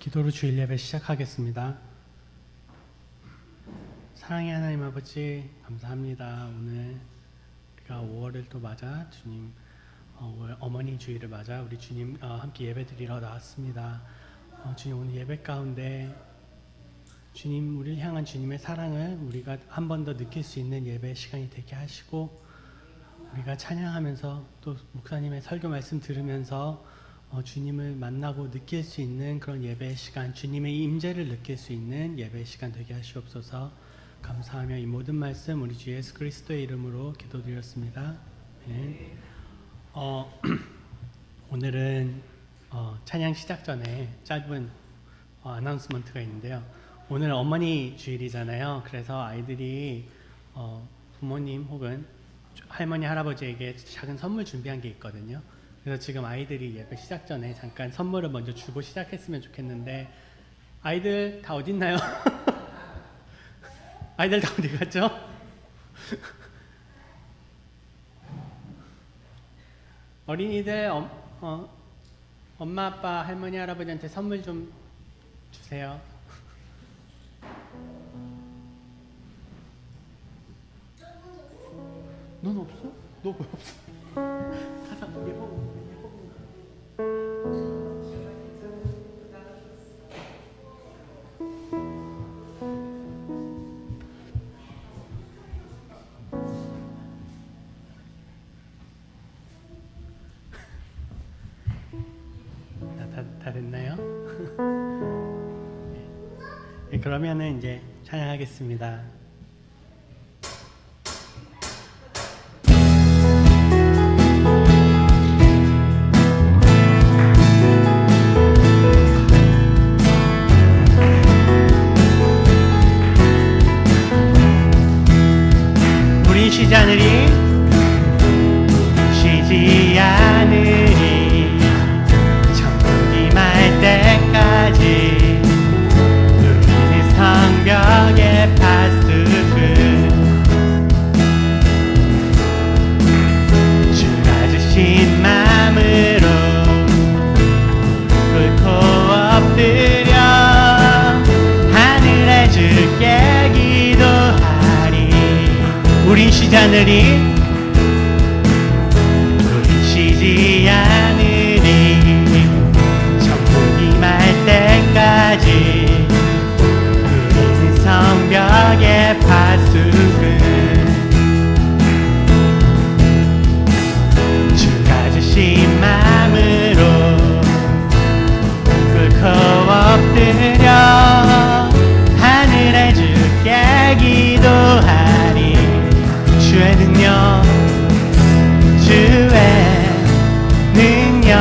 기도로 주일 예배 시작하겠습니다. 사랑의 하나님 아버지 감사합니다. 오늘 우리가 5월을 또 맞아 주님 어머니 주일을 맞아 우리 주님 함께 예배 드리러 나왔습니다. 주님 오늘 예배 가운데 주님 우리를 향한 주님의 사랑을 우리가 한 번 더 느낄 수 있는 예배 시간이 되게 하시고 우리가 찬양하면서 또 목사님의 설교 말씀 들으면서 주님을 만나고 느낄 수 있는 그런 예배 시간, 주님의 임재를 느낄 수 있는 예배 시간 되게 하시옵소서. 감사하며 이 모든 말씀 우리 주 예수 그리스도의 이름으로 기도드렸습니다. 네. 오늘은 찬양 시작 전에 짧은 어나운스먼트가 있는데요. 오늘 어머니 주일이잖아요. 그래서 아이들이 부모님 혹은 할머니 할아버지에게 작은 선물 준비한 게 있거든요. 그래서 지금 아이들이 예배 시작 전에 잠깐 선물을 먼저 주고 시작했으면 좋겠는데 아이들 다 어디 있나요? 아이들 다 어디 갔죠? 어린이들 엄마 아빠 할머니 할아버지한테 선물 좀 주세요. 넌 없어? 너 왜 없어? 가자 예뻐. 다 됐나요? 네, 그러면은 이제 찬양하겠습니다. 우리 쉬지 않으리 쉬지 않으리 천국이 말 때까지 우리는 성벽의 파수꾼 주가 주신 맘으로 꿇고 엎드려 하늘에 주께 기도하리. 우린 쉬지 않으리 우린 쉬지 않으리 천국이 말 때까지 우리는 성벽의 파수꾼 주가 주신 맘으로 꿇고 엎드려 하늘에 주께 기도하리. 주의 능력 주의 능력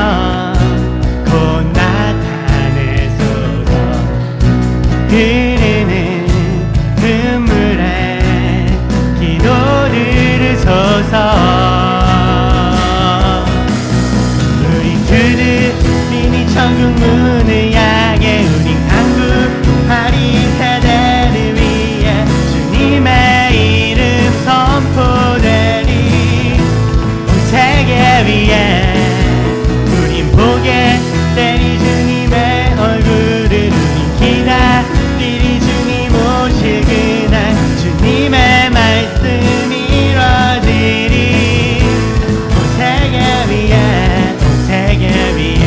곧 나타내소서. 흐르는 눈물에 기도 들으소서. 우리 두드리니 천국 문을 향해 우리 강구하리. 세대를 위해 주님의 이름 선포되리. 온 세계 위에 우린 보게 되리 주님의 얼굴을. 우린 기다리리 주님 오실 그날 주님의 말씀이 이루어지리. 온 세계 위에 온 세계 위에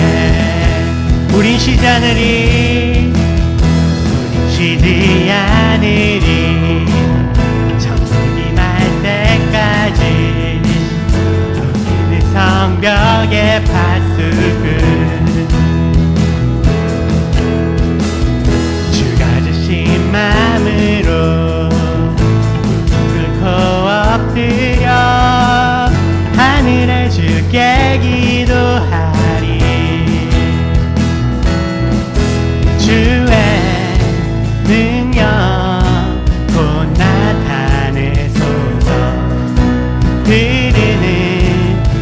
우린 쉬지 않으리 우린 쉬지 않으리 천국이 말 때까지 우리는 성벽의 파수꾼 주가 주신 맘으로 꿇고 엎드려 하늘에 주께 기도하리. 주의 능력 곧 나타내소서. 흐르는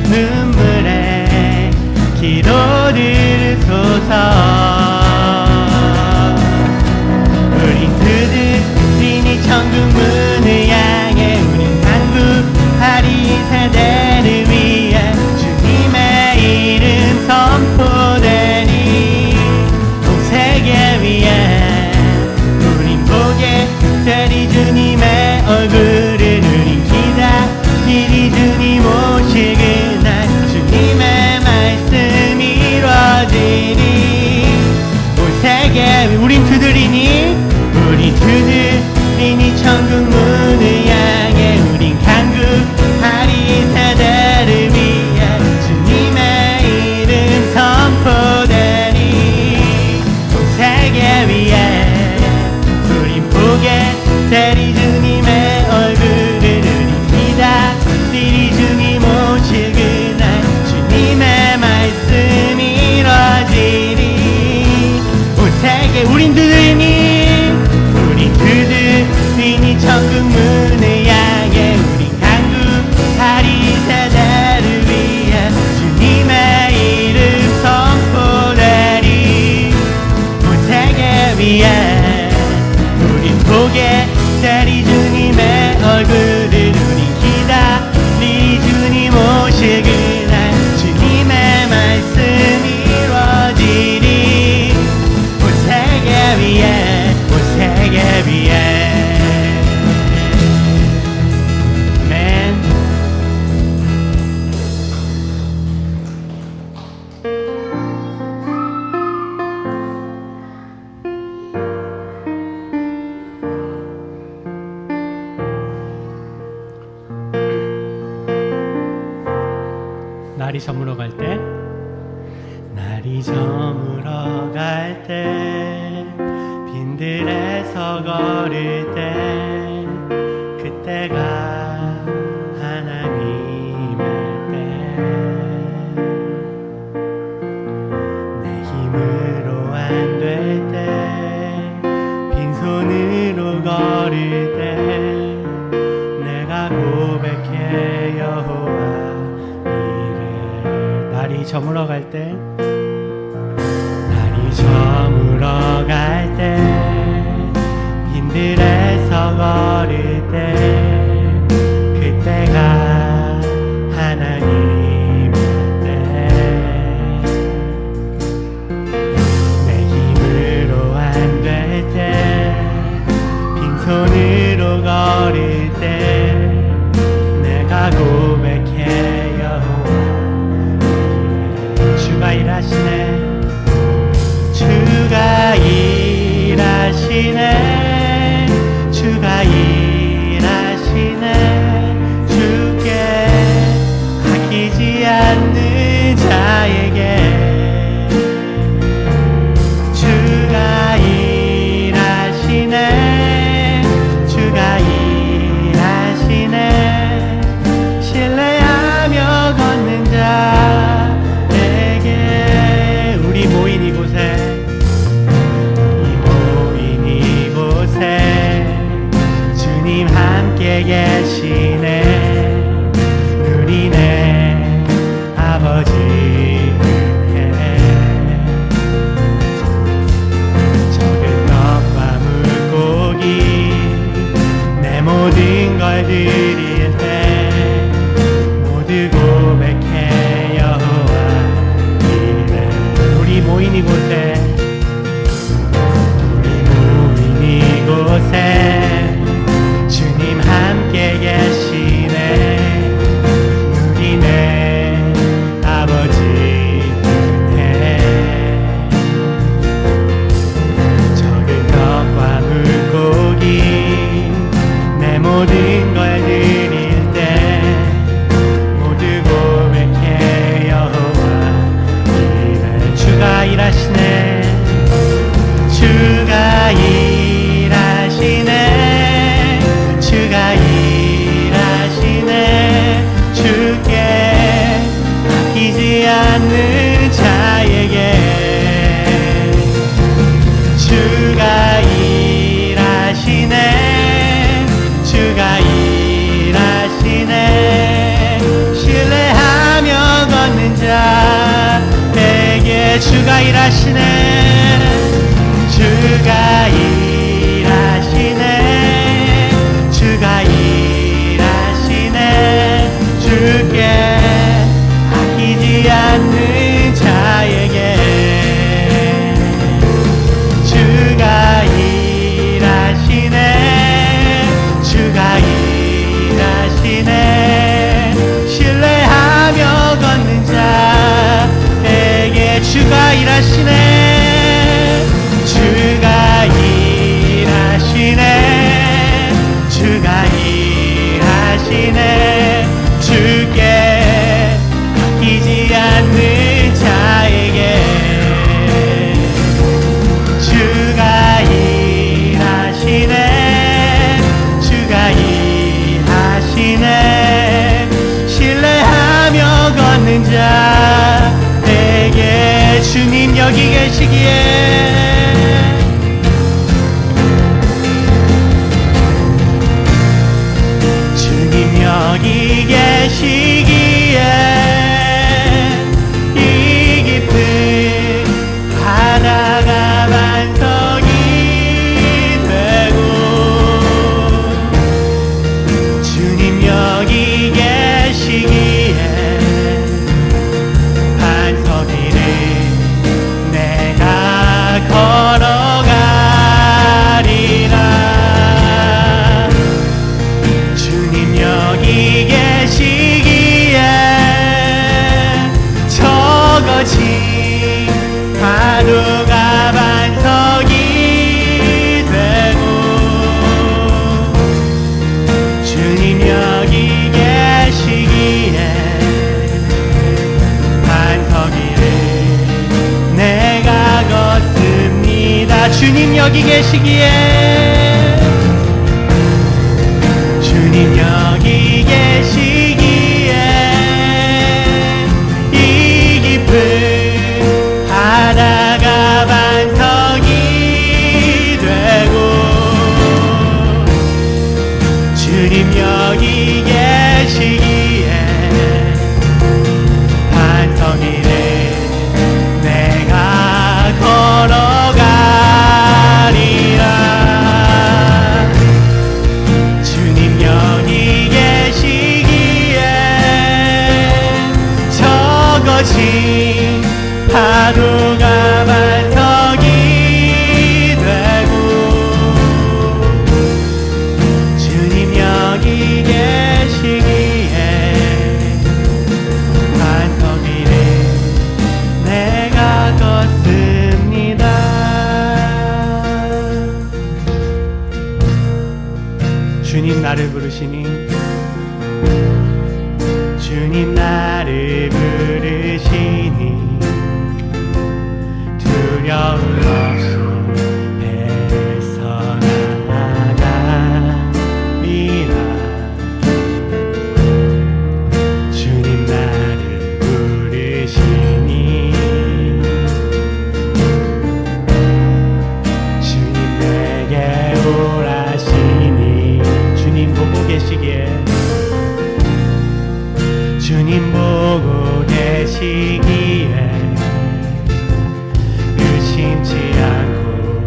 눈물에 기도 위해 우린 보게 되리 주님의 얼굴을 우린 기다리 주님 오실 그날 주님의 말씀이 이루어지리 온 세계 위에 온 세계 위에 날이 저물어 갈 때 날이 저물어 갈 때 빈들에서 걸을 때 그때가 하나님의 때 내 힘으로 안 될 때 빈손으로 걸을 때 내가 고백해 여호와 날이 저물어 갈 때 날이 저물어 갈 때 빈들에서 걸을 때 그때가 하나님의 때 내 힘으로 안 될 때 빈손으로 걸을 때 내가 고백해 주가 일하시네 주가 일하시네 주가 일하시네 주께 아끼지 않는 자에게 주가 일하시네 주가 일하시네 신뢰하며 걷는 자 모인 이곳에 주님 함께 계시네 누리네 아버지 은혜 적은 떡과 물고기 내 모든 걸 드릴 때 모두 고백해 여호와 우리 모인 이곳에 주님 함께 계시네 누리네 아버지 은혜 적은 떡과 물고기 내 모든 걸 드릴 때 모두 고백해 여호와 주가 일하시네 주가 일하시네 주가 일하시네 주께 아끼지 않는 자에게 주가 일하시네 주가 일하시네 신뢰하며 걷는 자에게 주가 일하시네 주가 일하시네 주가 일하시네 주께 아끼지 않는 자에게 주가 일하시네 주가 일하시네 신뢰하며 걷는 자에게 주가 일하시네 주가 일하시네 주가 일하시네 주께 아끼지 않는 자에게 주가 일하시네 주가 일하시네 신뢰하며 걷는 자에게 주님 여기 계시기에 여기 계시기에 이 깊은 바다가 반석이 주님 여기 계시기에 주님 여기 계시기에 이 깊은 바다가 반석이 되고 주님 여기 계시기에 반석 위를 내가 걸어가리라. 주님 여기 계시기에 적어진 파도가 반석이 되고 주님 여기 계시기에 반석 위를 내가 걷습니다. 주님 나를 부르시니 주님 나를 부르시니 두려움 없이 애써 나아가리라. 주님 나를 부르시니 주님 내게 오라시니 주님 보고 계시기에 주님 보고 계시기에 의심치 않고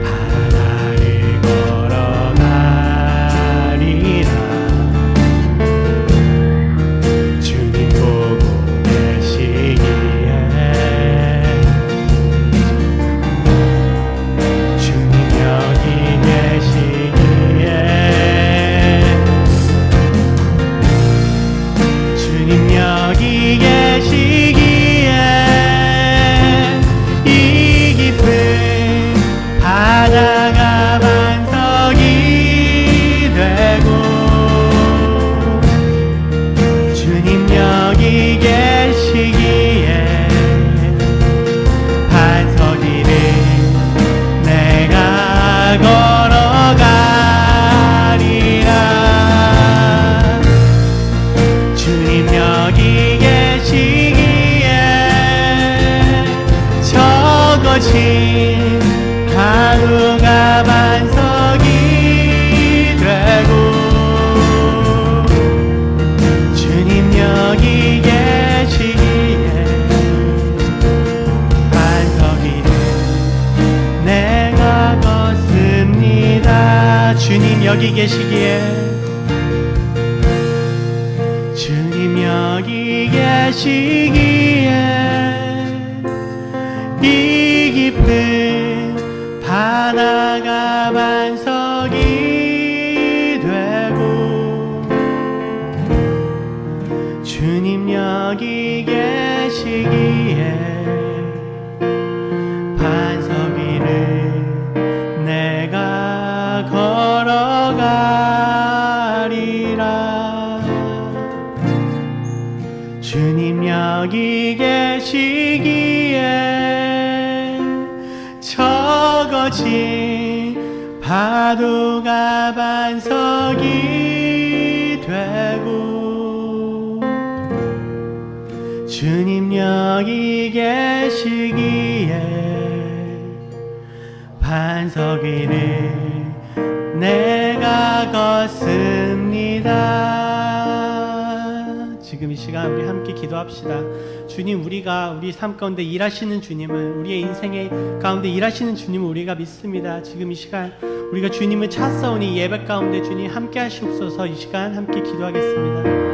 바다를 걸어가리라. 주님 보고 계시기에 주님 여기 계시기에 주님 여기 계시기에 이 깊은 바다가 반석이 되고 주님 여기 계시기에 반석 위를 내가 걸어가리라. 주님 여기 계시기에 적어진 파도가 반석이 되고 주님 여기 계시기에 반석 위를 내가 걷습니다. 주님 여기 계시기에 주님 여기 계시기에 이 깊은 바다가 반석이 되고 주님 여기 계시기에 반석 위를 내가 걸어가리라. 주님 여기 계시기에 적어진 파도가 반석이 되고 주님 여기 계시기에 반석 위를 내가 걷습니다. 지금 이 시간 우리 함께 기도합시다. 주님, 우리가 우리 삶 가운데 일하시는 주님을, 우리의 인생의 가운데 일하시는 주님을 우리가 믿습니다. 지금 이 시간 우리가 주님을 찾사오니 예배 가운데 주님 함께 하시옵소서. 이 시간 함께 기도하겠습니다.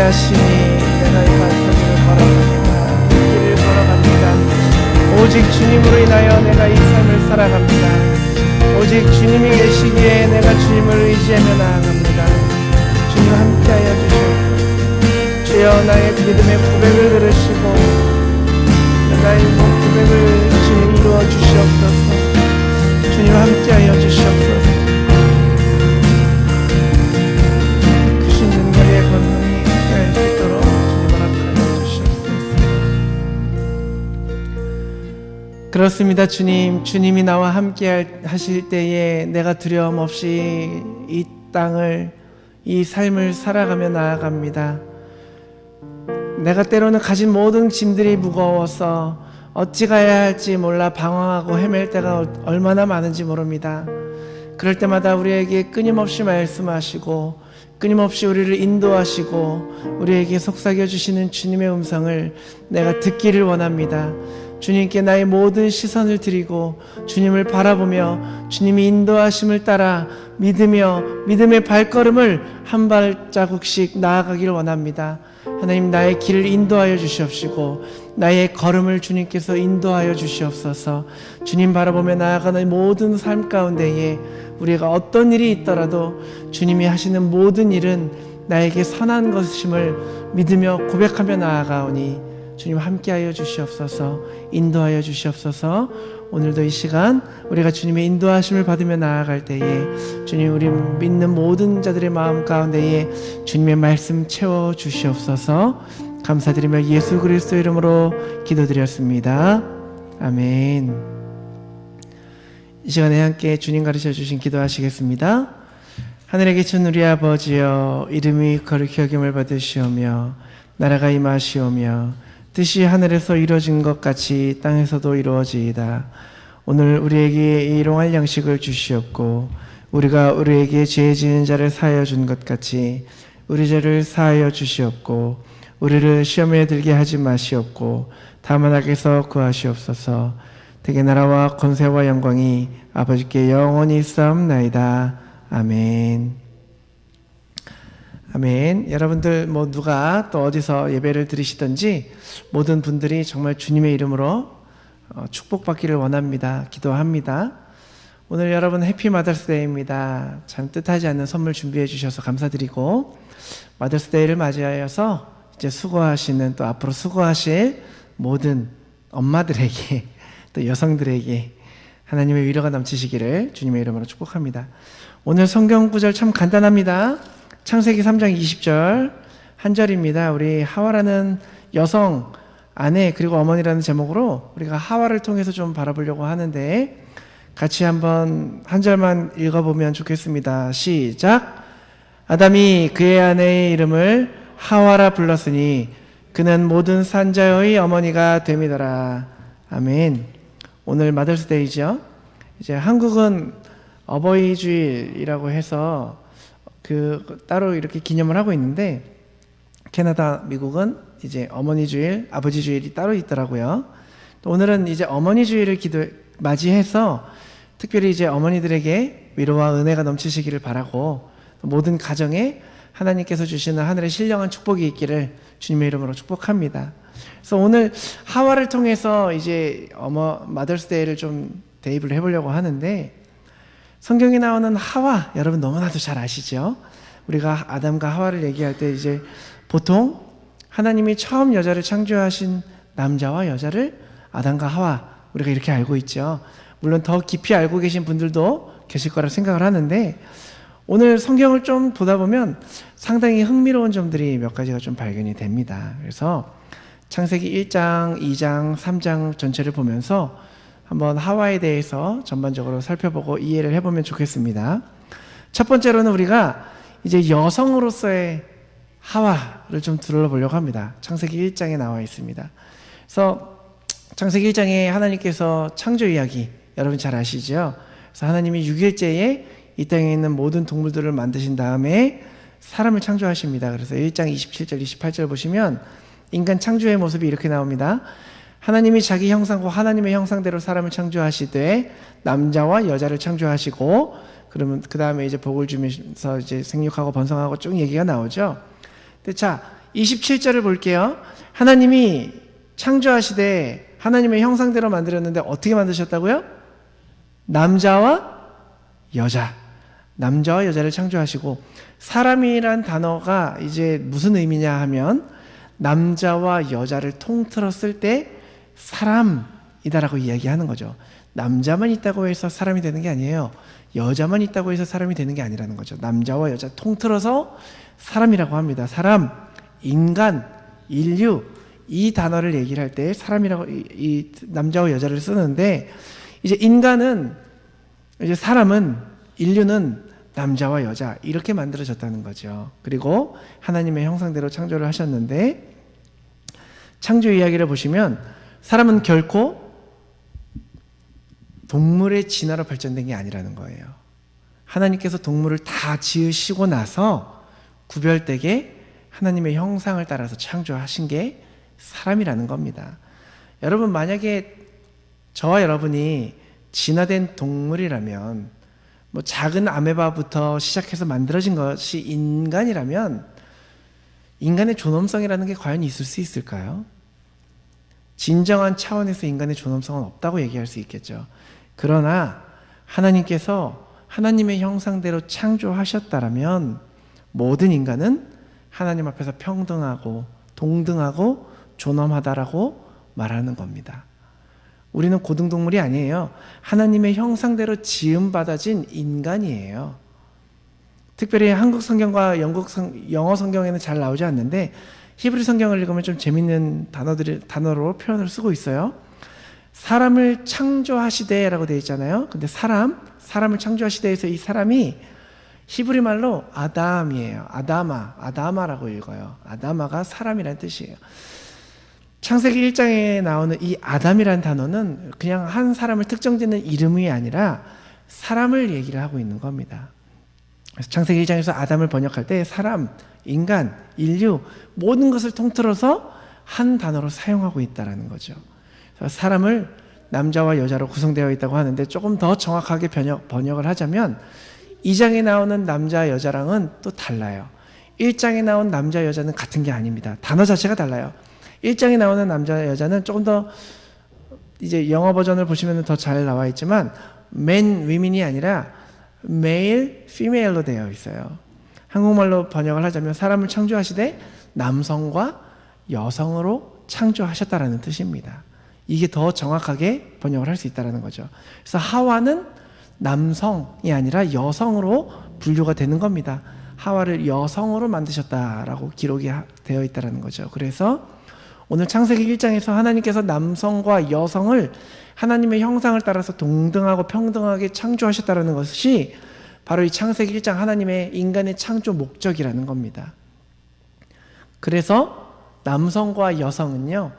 하시니 내가 이 반석을 걸어갑니다. 이 길을 걸어갑니다. 오직 주님으로 인하여 내가 이 삶을 살아갑니다. 오직 주님이 계시기에 내가 주님을 의지하며 나아갑니다. 주님 함께하여 주시옵소서. 주여 나의 믿음의 고백을 들으시고 나의 고백을 주님 이루어 주시옵소서. 주님 함께하여 주시옵소서. 크신 능력의 권능이 함께할 수 있도록 주님 허락하여 주시옵소서. 그렇습니다. 주님이 나와 함께 하실 때에 내가 두려움 없이 이 땅을, 이 삶을 살아가며 나아갑니다. 내가 때로는 가진 모든 짐들이 무거워서 어찌 가야 할지 몰라 방황하고 헤맬 때가 얼마나 많은지 모릅니다. 그럴 때마다 우리에게 끊임없이 말씀하시고 끊임없이 우리를 인도하시고 우리에게 속삭여 주시는 주님의 음성을 내가 듣기를 원합니다. 주님께 나의 모든 시선을 드리고 주님을 바라보며 주님이 인도하심을 따라 믿으며 믿음의 발걸음을 한 발자국씩 나아가기를 원합니다. 하나님, 나의 길을 인도하여 주시옵시고 나의 걸음을 주님께서 인도하여 주시옵소서. 주님 바라보며 나아가는 모든 삶 가운데에 우리가 어떤 일이 있더라도 주님이 하시는 모든 일은 나에게 선한 것임을 믿으며 고백하며 나아가오니 주님 함께하여 주시옵소서. 인도하여 주시옵소서. 오늘도 이 시간 우리가 주님의 인도하심을 받으며 나아갈 때에 주님, 우리 믿는 모든 자들의 마음 가운데에 주님의 말씀 채워 주시옵소서. 감사드리며 예수 그리스도 이름으로 기도드렸습니다. 아멘. 이 시간에 함께 주님 가르쳐 주신 기도하시겠습니다. 하늘에 계신 우리 아버지여, 이름이 거룩히 여김을 받으시오며 나라가 임하시오며 뜻이 하늘에서 이루어진 것 같이 땅에서도 이루어지이다. 오늘 우리에게 일용할 양식을 주시옵고 우리가 우리에게 죄 지은 자를 사하여 준 것 같이 우리 죄를 사하여 주시옵고 우리를 시험에 들게 하지 마시옵고 다만 악에서 구하시옵소서. 대개 나라와 권세와 영광이 아버지께 영원히 있사옵나이다. 아멘. 아멘. 여러분들 누가 또 어디서 예배를 드리시든지 모든 분들이 정말 주님의 이름으로 축복받기를 원합니다. 기도합니다. 오늘 여러분 해피 마더스데이입니다. 참 뜻하지 않는 선물 준비해 주셔서 감사드리고, 마더스데이를 맞이하여서 이제 수고하시는, 또 앞으로 수고하실 모든 엄마들에게 또 여성들에게 하나님의 위로가 넘치시기를 주님의 이름으로 축복합니다. 오늘 성경 구절 참 간단합니다. 창세기 3장 20절 한 절입니다. 우리 하와라는 여성, 아내, 그리고 어머니라는 제목으로 우리가 하와를 통해서 좀 바라보려고 하는데, 같이 한번 한 절만 읽어보면 좋겠습니다. 시작. 아담이 그의 아내의 이름을 하와라 불렀으니 그는 모든 산자의 어머니가 됨이더라. 아멘. 오늘 마더스데이죠. 이제 한국은 어버이 주일이라고 해서 따로 이렇게 기념을 하고 있는데, 캐나다, 미국은 이제 어머니 주일, 아버지 주일이 따로 있더라고요. 또 오늘은 이제 어머니 주일을 맞이해서 특별히 이제 어머니들에게 위로와 은혜가 넘치시기를 바라고, 모든 가정에 하나님께서 주시는 하늘의 신령한 축복이 있기를 주님의 이름으로 축복합니다. 그래서 오늘 하와를 통해서 이제 마더스데이를 좀 대입을 해보려고 하는데, 성경에 나오는 하와, 여러분 너무나도 잘 아시죠? 우리가 아담과 하와를 얘기할 때 이제 보통 하나님이 처음 여자를 창조하신 남자와 여자를 아담과 하와, 우리가 이렇게 알고 있죠. 물론 더 깊이 알고 계신 분들도 계실 거라 생각을 하는데, 오늘 성경을 좀 보다 보면 상당히 흥미로운 점들이 몇 가지가 좀 발견이 됩니다. 그래서 창세기 1장, 2장, 3장 전체를 보면서 한번 하와에 대해서 전반적으로 살펴보고 이해를 해보면 좋겠습니다. 첫 번째로는 우리가 이제 여성으로서의 하와를 좀 둘러보려고 합니다. 창세기 1장에 나와 있습니다. 그래서 창세기 1장에 하나님께서 창조 이야기, 여러분 잘 아시죠? 그래서 하나님이 6일째에 이 땅에 있는 모든 동물들을 만드신 다음에 사람을 창조하십니다. 그래서 1장 27절, 28절 보시면 인간 창조의 모습이 이렇게 나옵니다. 하나님이 자기 형상과 하나님의 형상대로 사람을 창조하시되 남자와 여자를 창조하시고, 그러면 그 다음에 이제 복을 주면서 이제 생육하고 번성하고 쭉 얘기가 나오죠. 근데 자, 27절을 볼게요. 하나님이 창조하시되 하나님의 형상대로 만들었는데 어떻게 만드셨다고요? 남자와 여자, 남자와 여자를 창조하시고, 사람이란 단어가 이제 무슨 의미냐 하면 남자와 여자를 통틀었을 때 사람이다라고 이야기하는 거죠. 남자만 있다고 해서 사람이 되는 게 아니에요. 여자만 있다고 해서 사람이 되는 게 아니라는 거죠. 남자와 여자 통틀어서 사람이라고 합니다. 사람, 인간, 인류, 이 단어를 얘기를 할 때 사람이라고 이 남자와 여자를 쓰는데, 이제 인간은, 이제 사람은, 인류는 남자와 여자 이렇게 만들어졌다는 거죠. 그리고 하나님의 형상대로 창조를 하셨는데, 창조 이야기를 보시면 사람은 결코 동물의 진화로 발전된 게 아니라는 거예요. 하나님께서 동물을 다 지으시고 나서 구별되게 하나님의 형상을 따라서 창조하신 게 사람이라는 겁니다. 여러분, 만약에 저와 여러분이 진화된 동물이라면, 뭐 작은 아메바부터 시작해서 만들어진 것이 인간이라면 인간의 존엄성이라는 게 과연 있을 수 있을까요? 진정한 차원에서 인간의 존엄성은 없다고 얘기할 수 있겠죠. 그러나 하나님께서 하나님의 형상대로 창조하셨다라면 모든 인간은 하나님 앞에서 평등하고 동등하고 존엄하다라고 말하는 겁니다. 우리는 고등동물이 아니에요. 하나님의 형상대로 지음받아진 인간이에요. 특별히 한국 성경과 영어 성경에는 잘 나오지 않는데 히브리 성경을 읽으면 좀 재밌는 단어로 표현을 쓰고 있어요. 사람을 창조하시되라고 되어 있잖아요. 근데 사람을 창조하시되에서 이 사람이 히브리 말로 아담이에요. 아다마라고 읽어요. 아다마가 사람이라는 뜻이에요. 창세기 1장에 나오는 이 아담이라는 단어는 그냥 한 사람을 특정짓는 이름이 아니라 사람을 얘기를 하고 있는 겁니다. 그래서 창세기 1장에서 아담을 번역할 때 사람, 인간, 인류 모든 것을 통틀어서 한 단어로 사용하고 있다는 거죠. 그래서 사람을 남자와 여자로 구성되어 있다고 하는데 조금 더 정확하게 번역을 하자면 2장에 나오는 남자 여자랑은 또 달라요. 1장에 나온 남자 여자는 같은 게 아닙니다. 단어 자체가 달라요. 1장에 나오는 남자 여자는 조금 더 이제 영어 버전을 보시면 더 잘 나와 있지만 men, women이 아니라 male, female로 되어 있어요. 한국말로 번역을 하자면 사람을 창조하시되 남성과 여성으로 창조하셨다라는 뜻입니다. 이게 더 정확하게 번역을 할 수 있다는 거죠. 그래서 하와는 남성이 아니라 여성으로 분류가 되는 겁니다. 하와를 여성으로 만드셨다라고 기록이 되어 있다는 거죠. 그래서 오늘 창세기 1장에서 하나님께서 남성과 여성을 하나님의 형상을 따라서 동등하고 평등하게 창조하셨다는 것이 바로 이 창세기 1장 하나님의 인간의 창조 목적이라는 겁니다. 그래서 남성과 여성은요,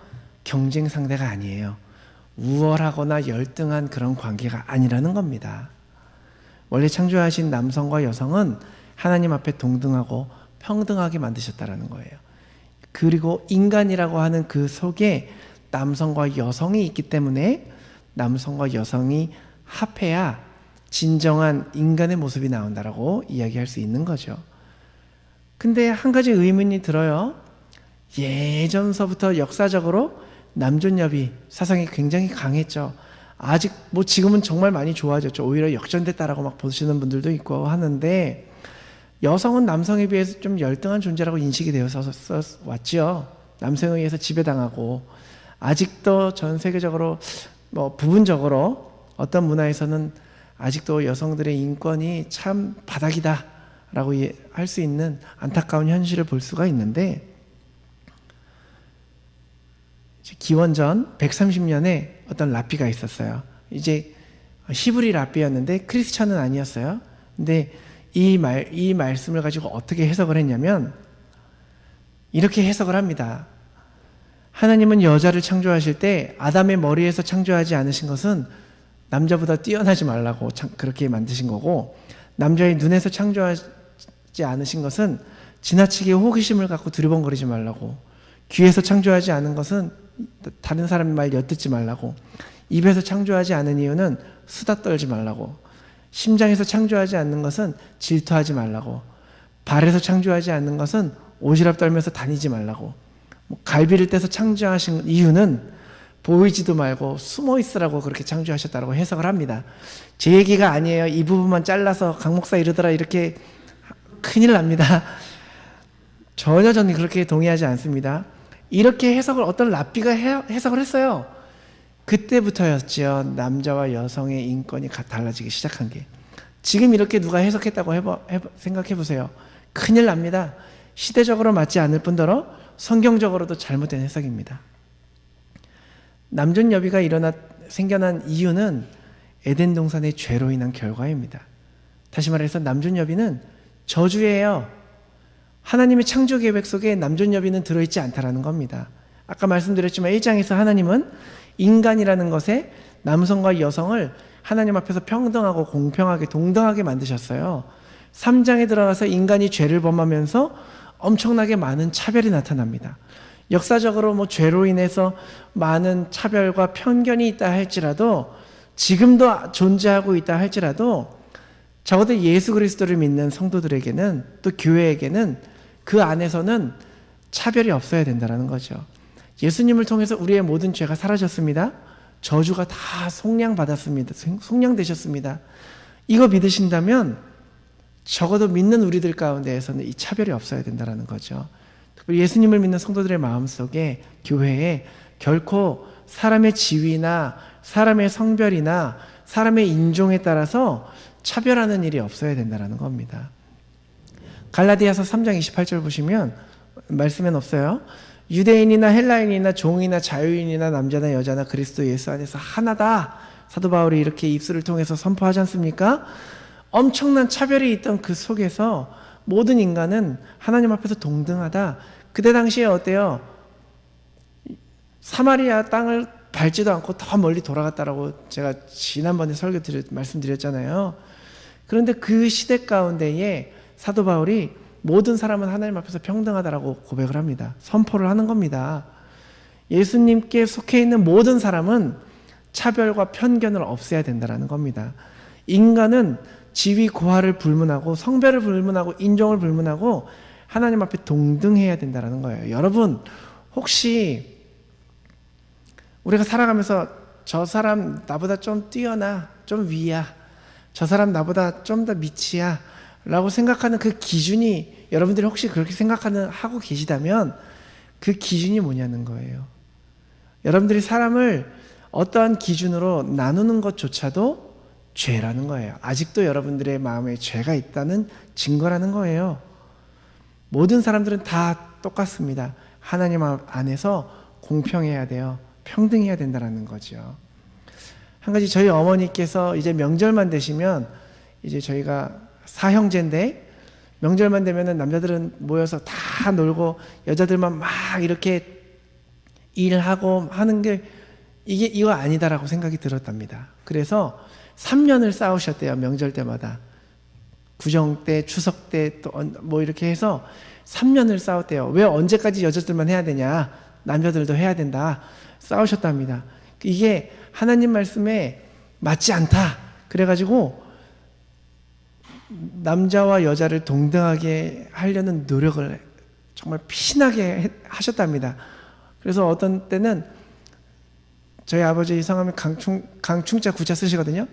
경쟁 상대가 아니에요. 우월하거나 열등한 그런 관계가 아니라는 겁니다. 원래 창조하신 남성과 여성은 하나님 앞에 동등하고 평등하게 만드셨다는 거예요. 그리고 인간이라고 하는 그 속에 남성과 여성이 있기 때문에 남성과 여성이 합해야 진정한 인간의 모습이 나온다라고 이야기할 수 있는 거죠. 근데 한 가지 의문이 들어요. 예전서부터 역사적으로 남존여비 사상이 굉장히 강했죠. 아직 뭐 지금은 정말 많이 좋아졌죠. 오히려 역전됐다라고 막 보시는 분들도 있고 하는데 여성은 남성에 비해서 좀 열등한 존재라고 인식이 되어서 왔죠. 남성에 의해서 지배당하고 아직도 전 세계적으로 뭐 부분적으로 어떤 문화에서는 아직도 여성들의 인권이 참 바닥이다라고 할 수 있는 안타까운 현실을 볼 수가 있는데 기원전 130년에 어떤 랍비가 있었어요. 이제 히브리 랍비였는데 크리스천은 아니었어요. 근데 이 말씀을 가지고 어떻게 해석을 했냐면 이렇게 해석을 합니다. 하나님은 여자를 창조하실 때 아담의 머리에서 창조하지 않으신 것은 남자보다 뛰어나지 말라고 그렇게 만드신 거고, 남자의 눈에서 창조하지 않으신 것은 지나치게 호기심을 갖고 두리번거리지 말라고, 귀에서 창조하지 않은 것은 다른 사람의 말 엿듣지 말라고, 입에서 창조하지 않은 이유는 수다 떨지 말라고, 심장에서 창조하지 않는 것은 질투하지 말라고, 발에서 창조하지 않는 것은 오지랖 떨면서 다니지 말라고, 갈비를 떼서 창조하신 이유는 보이지도 말고 숨어 있으라고 그렇게 창조하셨다고 해석을 합니다. 제 얘기가 아니에요. 이 부분만 잘라서 강 목사 이러더라 이렇게 큰일 납니다. 전혀 저는 그렇게 동의하지 않습니다. 이렇게 해석을 어떤 랍비가 해석을 했어요. 그때부터였죠. 남자와 여성의 인권이 달라지기 시작한 게. 지금 이렇게 누가 해석했다고 생각해 보세요. 큰일 납니다. 시대적으로 맞지 않을 뿐더러 성경적으로도 잘못된 해석입니다. 남존여비가 생겨난 이유는 에덴 동산의 죄로 인한 결과입니다. 다시 말해서 남존여비는 저주예요. 하나님의 창조 계획 속에 남존여비는 들어있지 않다라는 겁니다. 아까 말씀드렸지만 1장에서 하나님은 인간이라는 것에 남성과 여성을 하나님 앞에서 평등하고 공평하게 동등하게 만드셨어요. 3장에 들어가서 인간이 죄를 범하면서 엄청나게 많은 차별이 나타납니다. 역사적으로 뭐 죄로 인해서 많은 차별과 편견이 있다 할지라도, 지금도 존재하고 있다 할지라도, 적어도 예수 그리스도를 믿는 성도들에게는, 또 교회에게는 그 안에서는 차별이 없어야 된다는 거죠. 예수님을 통해서 우리의 모든 죄가 사라졌습니다. 저주가 다 속량받았습니다. 속량되셨습니다. 이거 믿으신다면 적어도 믿는 우리들 가운데에서는 이 차별이 없어야 된다는 거죠. 특별히 예수님을 믿는 성도들의 마음속에, 교회에 결코 사람의 지위나 사람의 성별이나 사람의 인종에 따라서 차별하는 일이 없어야 된다는 겁니다. 갈라디아서 3장 28절 보시면 말씀엔 없어요. 유대인이나 헬라인이나 종이나 자유인이나 남자나 여자나 그리스도 예수 안에서 하나다. 사도 바울이 이렇게 입술을 통해서 선포하지 않습니까? 엄청난 차별이 있던 그 속에서 모든 인간은 하나님 앞에서 동등하다. 그때 당시에 어때요? 사마리아 땅을 밟지도 않고 더 멀리 돌아갔다라고 제가 지난번에 말씀드렸잖아요. 그런데 그 시대 가운데에 사도 바울이 모든 사람은 하나님 앞에서 평등하다라고 고백을 합니다. 선포를 하는 겁니다. 예수님께 속해 있는 모든 사람은 차별과 편견을 없애야 된다는 겁니다. 인간은 지위 고하를 불문하고 성별을 불문하고 인종을 불문하고 하나님 앞에 동등해야 된다는 거예요. 여러분, 혹시 우리가 살아가면서 저 사람 나보다 좀 뛰어나, 좀 위야, 저 사람 나보다 좀 더 밑이야 라고 생각하는 그 기준이, 여러분들이 혹시 그렇게 하고 계시다면 그 기준이 뭐냐는 거예요. 여러분들이 사람을 어떠한 기준으로 나누는 것조차도 죄라는 거예요. 아직도 여러분들의 마음에 죄가 있다는 증거라는 거예요. 모든 사람들은 다 똑같습니다. 하나님 안에서 공평해야 돼요. 평등해야 된다는 거죠. 한 가지, 저희 어머니께서 이제 명절만 되시면, 이제 저희가 사형제인데 명절만 되면은 남자들은 모여서 다 놀고 여자들만 막 이렇게 일하고 하는 게 이거 아니다라고 생각이 들었답니다. 그래서 3년을 싸우셨대요. 명절 때마다. 구정 때, 추석 때 또 뭐 이렇게 해서 3년을 싸웠대요. 왜 언제까지 여자들만 해야 되냐? 남자들도 해야 된다. 싸우셨답니다. 이게 하나님 말씀에 맞지 않다. 그래가지고 남자와 여자를 동등하게 하려는 노력을 정말 피신하게 하셨답니다. 그래서 어떤 때는 저희 아버지 성함이 강충자 구자 쓰시거든요.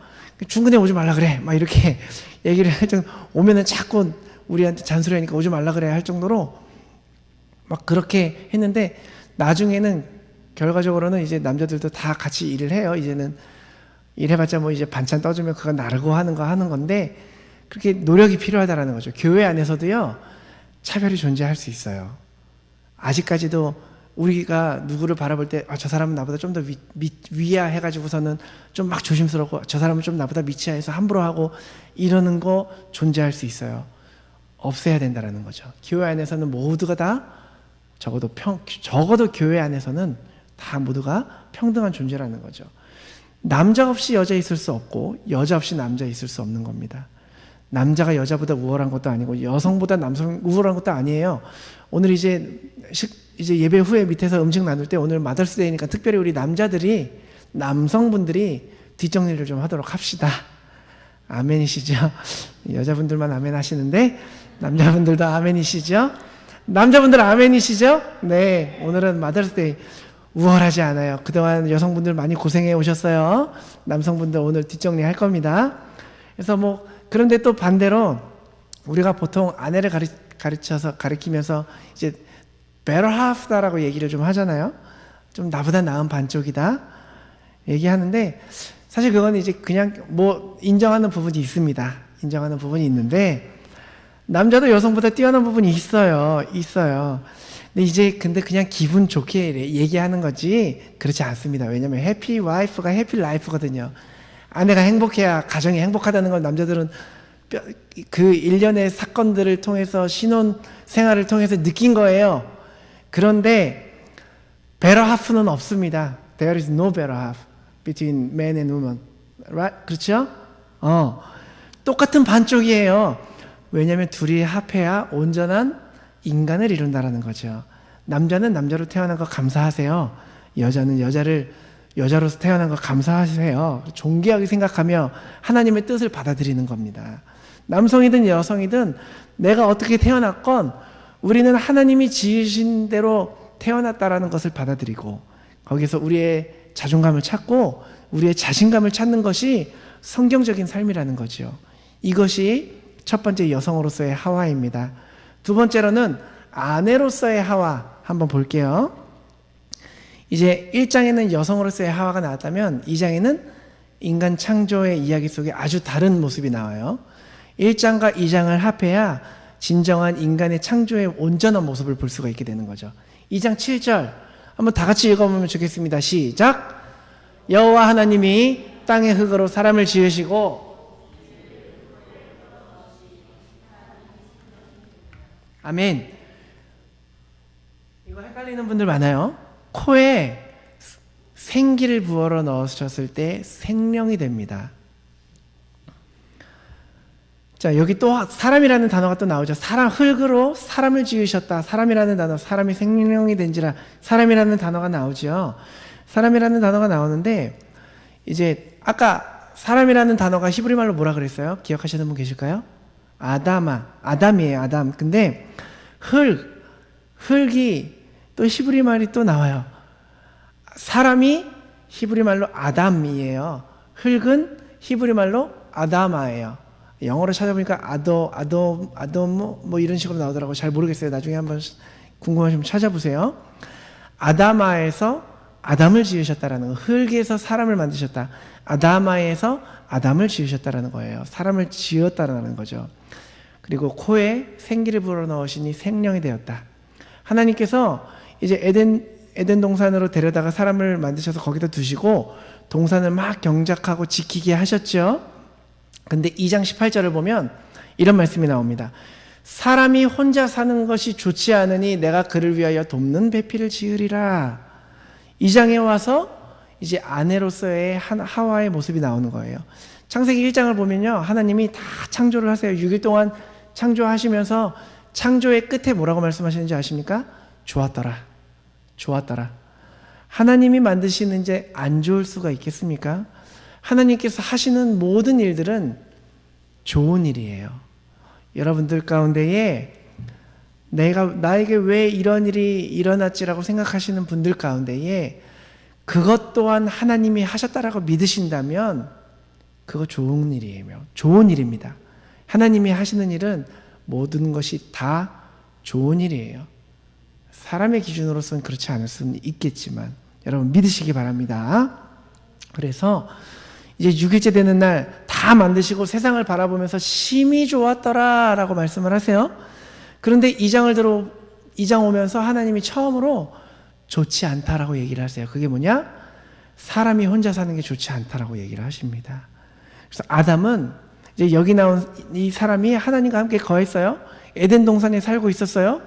중근에 오지 말라 그래 막 이렇게 얘기를 할 정도, 오면은 자꾸 우리한테 잔소리하니까 오지 말라 그래 할 정도로 막 그렇게 했는데, 나중에는 결과적으로는 이제 남자들도 다 같이 일을 해요. 이제는 일해봤자 뭐 이제 반찬 떠주면 그거 나르고 하는 건데, 그렇게 노력이 필요하다라는 거죠. 교회 안에서도요, 차별이 존재할 수 있어요. 아직까지도 우리가 누구를 바라볼 때, 저 사람은 나보다 좀 더 위야 해가지고서는 좀 막 조심스럽고, 저 사람은 좀 나보다 밑이야 해서 함부로 하고 이러는 거 존재할 수 있어요. 없애야 된다라는 거죠. 교회 안에서는 모두가 다 적어도 교회 안에서는 다 모두가 평등한 존재라는 거죠. 남자 없이 여자 있을 수 없고 여자 없이 남자 있을 수 없는 겁니다. 남자가 여자보다 우월한 것도 아니고 여성보다 남성 우월한 것도 아니에요. 오늘 이제 예배 후에 밑에서 음식 나눌 때, 오늘 마더스데이니까 특별히 우리 남성분들이 뒷정리를 좀 하도록 합시다. 아멘이시죠? 여자분들만 아멘 하시는데 남자분들도 아멘이시죠? 남자분들 아멘이시죠? 네, 오늘은 마더스데이. 우월하지 않아요. 그동안 여성분들 많이 고생해 오셨어요. 남성분들 오늘 뒷정리 할 겁니다. 그래서 그런데 또 반대로 우리가 보통 아내를 가리키면서 이제 better half다라고 얘기를 좀 하잖아요. 좀 나보다 나은 반쪽이다 얘기하는데, 사실 그건 이제 그냥 인정하는 부분이 있습니다. 인정하는 부분이 있는데, 남자도 여성보다 뛰어난 부분이 있어요. 근데 그냥 기분 좋게 얘기하는 거지 그렇지 않습니다. 왜냐면 해피 와이프가 해피 라이프거든요. 아내가 행복해야 가정이 행복하다는 걸 남자들은 그 일련의 사건들을 통해서, 신혼 생활을 통해서 느낀 거예요. 그런데 better half는 없습니다. There is no better half between man and woman. Right? 그렇죠? 똑같은 반쪽이에요. 왜냐하면 둘이 합해야 온전한 인간을 이룬다라는 거죠. 남자는 남자로 태어난 거 감사하세요. 여자는 여자로서 태어난 거 감사하세요. 존귀하게 생각하며 하나님의 뜻을 받아들이는 겁니다. 남성이든 여성이든 내가 어떻게 태어났건 우리는 하나님이 지으신 대로 태어났다라는 것을 받아들이고, 거기서 우리의 자존감을 찾고 우리의 자신감을 찾는 것이 성경적인 삶이라는 거죠. 이것이 첫 번째 여성으로서의 하와입니다. 두 번째로는 아내로서의 하와 한번 볼게요. 이제 1장에는 여성으로서의 하와가 나왔다면 2장에는 인간 창조의 이야기 속에 아주 다른 모습이 나와요. 1장과 2장을 합해야 진정한 인간의 창조의 온전한 모습을 볼 수가 있게 되는 거죠. 2장 7절 한번 다 같이 읽어보면 좋겠습니다. 시작! 여호와 하나님이 땅의 흙으로 사람을 지으시고, 아멘. 이거 헷갈리는 분들 많아요. 코에 생기를 부어러 넣으셨을 때 생명이 됩니다. 자, 여기 또 사람이라는 단어가 또 나오죠. 흙으로 사람을 지으셨다. 사람이라는 단어, 사람이 생명이 된지라, 사람이라는 단어가 나오죠. 사람이라는 단어가 나오는데, 이제 아까 사람이라는 단어가 히브리 말로 뭐라 그랬어요? 기억하시는 분 계실까요? 아담이에요, 아담. 근데 흙이 또 히브리 말이 또 나와요. 사람이 히브리 말로 아담이에요. 흙은 히브리 말로 아다마예요. 영어로 찾아보니까 아돔 이런 식으로 나오더라고요. 잘 모르겠어요. 나중에 한번 궁금하시면 찾아보세요. 아다마에서 아담을 지으셨다라는 거. 흙에서 사람을 만드셨다. 아다마에서 아담을 지으셨다라는 거예요. 사람을 지었다라는 거죠. 그리고 코에 생기를 불어넣으시니 생명이 되었다. 하나님께서 이제 에덴 동산으로 데려다가 사람을 만드셔서 거기다 두시고 동산을 막 경작하고 지키게 하셨죠. 근데 2장 18절을 보면 이런 말씀이 나옵니다. 사람이 혼자 사는 것이 좋지 않으니 내가 그를 위하여 돕는 배필을 지으리라. 2장에 와서 이제 아내로서의 하와의 모습이 나오는 거예요. 창세기 1장을 보면요, 하나님이 다 창조를 하세요. 6일 동안 창조하시면서 창조의 끝에 뭐라고 말씀하시는지 아십니까? 좋았더라. 하나님이 만드시는 이제 안 좋을 수가 있겠습니까? 하나님께서 하시는 모든 일들은 좋은 일이에요. 여러분들 가운데에 나에게 왜 이런 일이 일어났지라고 생각하시는 분들 가운데에 그것 또한 하나님이 하셨다라고 믿으신다면 그거 좋은 일이에요. 좋은 일입니다. 하나님이 하시는 일은 모든 것이 다 좋은 일이에요. 사람의 기준으로서는 그렇지 않을 수는 있겠지만 여러분 믿으시기 바랍니다. 그래서 이제 6일째 되는 날 다 만드시고 세상을 바라보면서 심히 좋았더라 라고 말씀을 하세요. 그런데 2장 오면서 하나님이 처음으로 좋지 않다라고 얘기를 하세요. 그게 뭐냐? 사람이 혼자 사는 게 좋지 않다라고 얘기를 하십니다. 그래서 아담은 이제 여기 나온 이 사람이 하나님과 함께 거했어요. 에덴 동산에 살고 있었어요.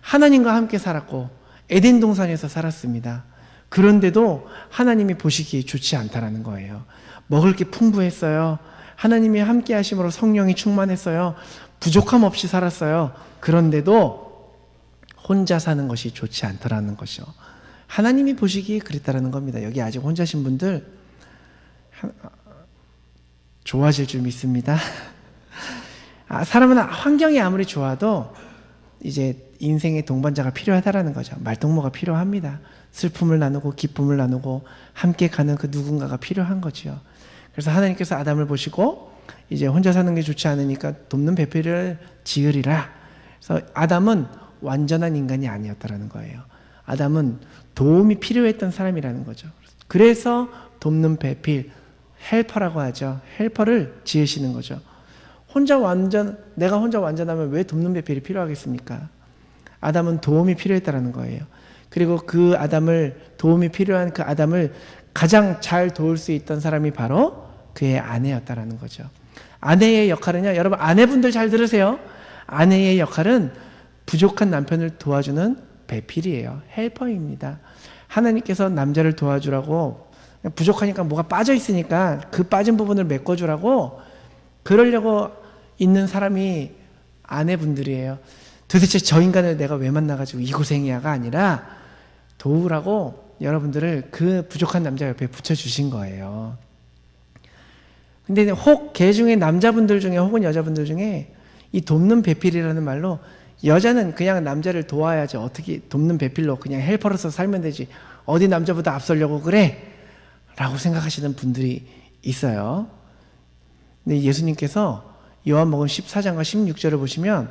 하나님과 함께 살았고 에덴 동산에서 살았습니다. 그런데도 하나님이 보시기에 좋지 않다라는 거예요. 먹을 게 풍부했어요. 하나님이 함께 하심으로 성령이 충만했어요. 부족함 없이 살았어요. 그런데도 혼자 사는 것이 좋지 않더라는 것이요. 하나님이 보시기에 그랬다라는 겁니다. 여기 아직 혼자신 분들 좋아질 줄 믿습니다. 사람은 환경이 아무리 좋아도 이제 인생의 동반자가 필요하다라는 거죠. 말동무가 필요합니다. 슬픔을 나누고 기쁨을 나누고 함께 가는 그 누군가가 필요한 거죠. 그래서 하나님께서 아담을 보시고 이제 혼자 사는 게 좋지 않으니까 돕는 배필을 지으리라. 그래서 아담은 완전한 인간이 아니었다라는 거예요. 아담은 도움이 필요했던 사람이라는 거죠. 그래서 돕는 배필, 헬퍼라고 하죠. 헬퍼를 지으시는 거죠. 내가 혼자 완전하면 왜 돕는 배필이 필요하겠습니까? 아담은 도움이 필요했다라는 거예요. 그리고 도움이 필요한 그 아담을 가장 잘 도울 수 있던 사람이 바로 그의 아내였다라는 거죠. 아내의 역할은요, 여러분 아내분들 잘 들으세요. 아내의 역할은 부족한 남편을 도와주는 배필이에요. 헬퍼입니다. 하나님께서 남자를 도와주라고, 부족하니까 뭐가 빠져 있으니까 그 빠진 부분을 메꿔주라고 그러려고 있는 사람이 아내분들이에요. 도대체 저 인간을 내가 왜 만나가지고 이 고생이야가 아니라 도우라고 여러분들을 그 부족한 남자 옆에 붙여주신 거예요. 근데 혹 개 중에 남자분들 중에 혹은 여자분들 중에 이 돕는 배필이라는 말로 여자는 그냥 남자를 도와야지 어떻게 돕는 배필로 그냥 헬퍼로서 살면 되지 어디 남자보다 앞서려고 그래? 라고 생각하시는 분들이 있어요. 근데 예수님께서 요한복음 14장과 16절을 보시면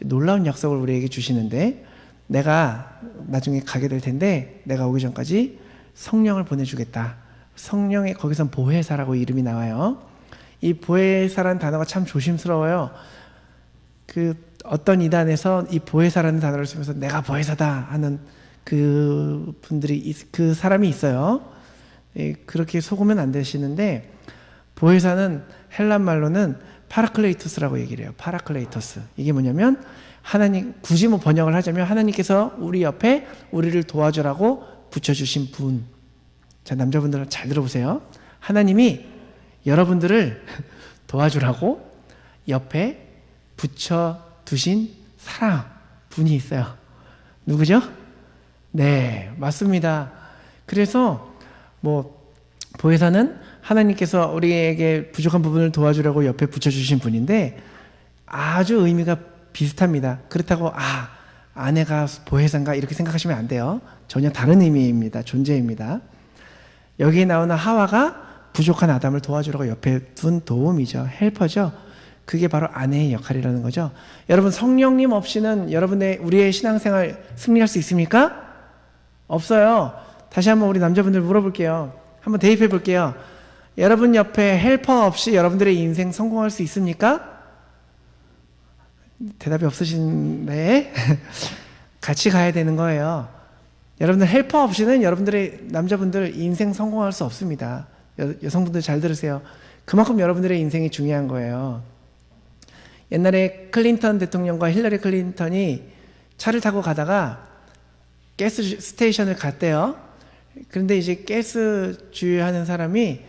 놀라운 약속을 우리에게 주시는데, 내가 나중에 가게 될 텐데 내가 오기 전까지 성령을 보내주겠다. 성령의 거기선 보혜사라고 이름이 나와요. 이 보혜사라는 단어가 참 조심스러워요. 그 어떤 이단에서 이 보혜사라는 단어를 쓰면서 내가 보혜사다 하는 그 사람이 있어요. 그렇게 속으면 안 되시는데, 보혜사는 헬란 말로는 파라클레이토스라고 얘기를 해요. 파라클레이토스. 이게 뭐냐면 하나님, 굳이 뭐 번역을 하자면 하나님께서 우리 옆에 우리를 도와주라고 붙여주신 분. 자, 남자분들은 잘 들어보세요. 하나님이 여러분들을 도와주라고 옆에 붙여두신 사람 분이 있어요. 누구죠? 네, 맞습니다. 그래서 보혜사는 하나님께서 우리에게 부족한 부분을 도와주려고 옆에 붙여주신 분인데 아주 의미가 비슷합니다. 그렇다고 아내가 보혜사인가 이렇게 생각하시면 안 돼요. 전혀 다른 의미입니다. 존재입니다. 여기에 나오는 하와가 부족한 아담을 도와주려고 옆에 둔 도움이죠. 헬퍼죠. 그게 바로 아내의 역할이라는 거죠. 여러분, 성령님 없이는 우리의 신앙생활 승리할 수 있습니까? 없어요. 다시 한번 우리 남자분들 물어볼게요. 한번 대입해 볼게요. 여러분 옆에 헬퍼 없이 여러분들의 인생 성공할 수 있습니까? 대답이 없으신데 같이 가야 되는 거예요. 여러분들 헬퍼 없이는 여러분들의 남자분들 인생 성공할 수 없습니다. 여성분들 잘 들으세요. 그만큼 여러분들의 인생이 중요한 거예요. 옛날에 클린턴 대통령과 힐러리 클린턴이 차를 타고 가다가 가스 스테이션을 갔대요. 그런데 이제 가스 주유하는 사람이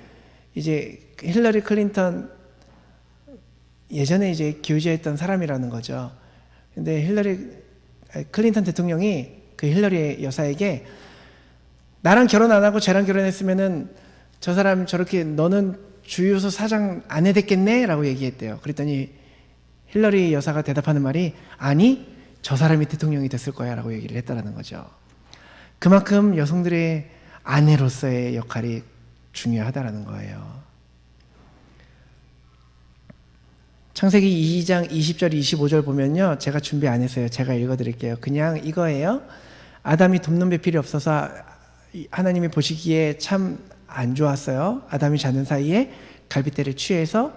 이제 힐러리 클린턴 예전에 이제 교제했던 사람이라는 거죠. 근데 클린턴 대통령이 그 힐러리 여사에게 나랑 결혼 안 하고 쟤랑 결혼했으면은 저 사람 저렇게 너는 주유소 사장 아내 됐겠네? 라고 얘기했대요. 그랬더니 힐러리 여사가 대답하는 말이 아니, 저 사람이 대통령이 됐을 거야 라고 얘기를 했다라는 거죠. 그만큼 여성들의 아내로서의 역할이 중요하다라는 거예요. 창세기 2장 20절 25절 보면요, 제가 준비 안 했어요. 제가 읽어드릴게요. 그냥 이거예요. 아담이 돕는 배필이 없어서 하나님이 보시기에 참 안 좋았어요. 아담이 자는 사이에 갈빗대를 취해서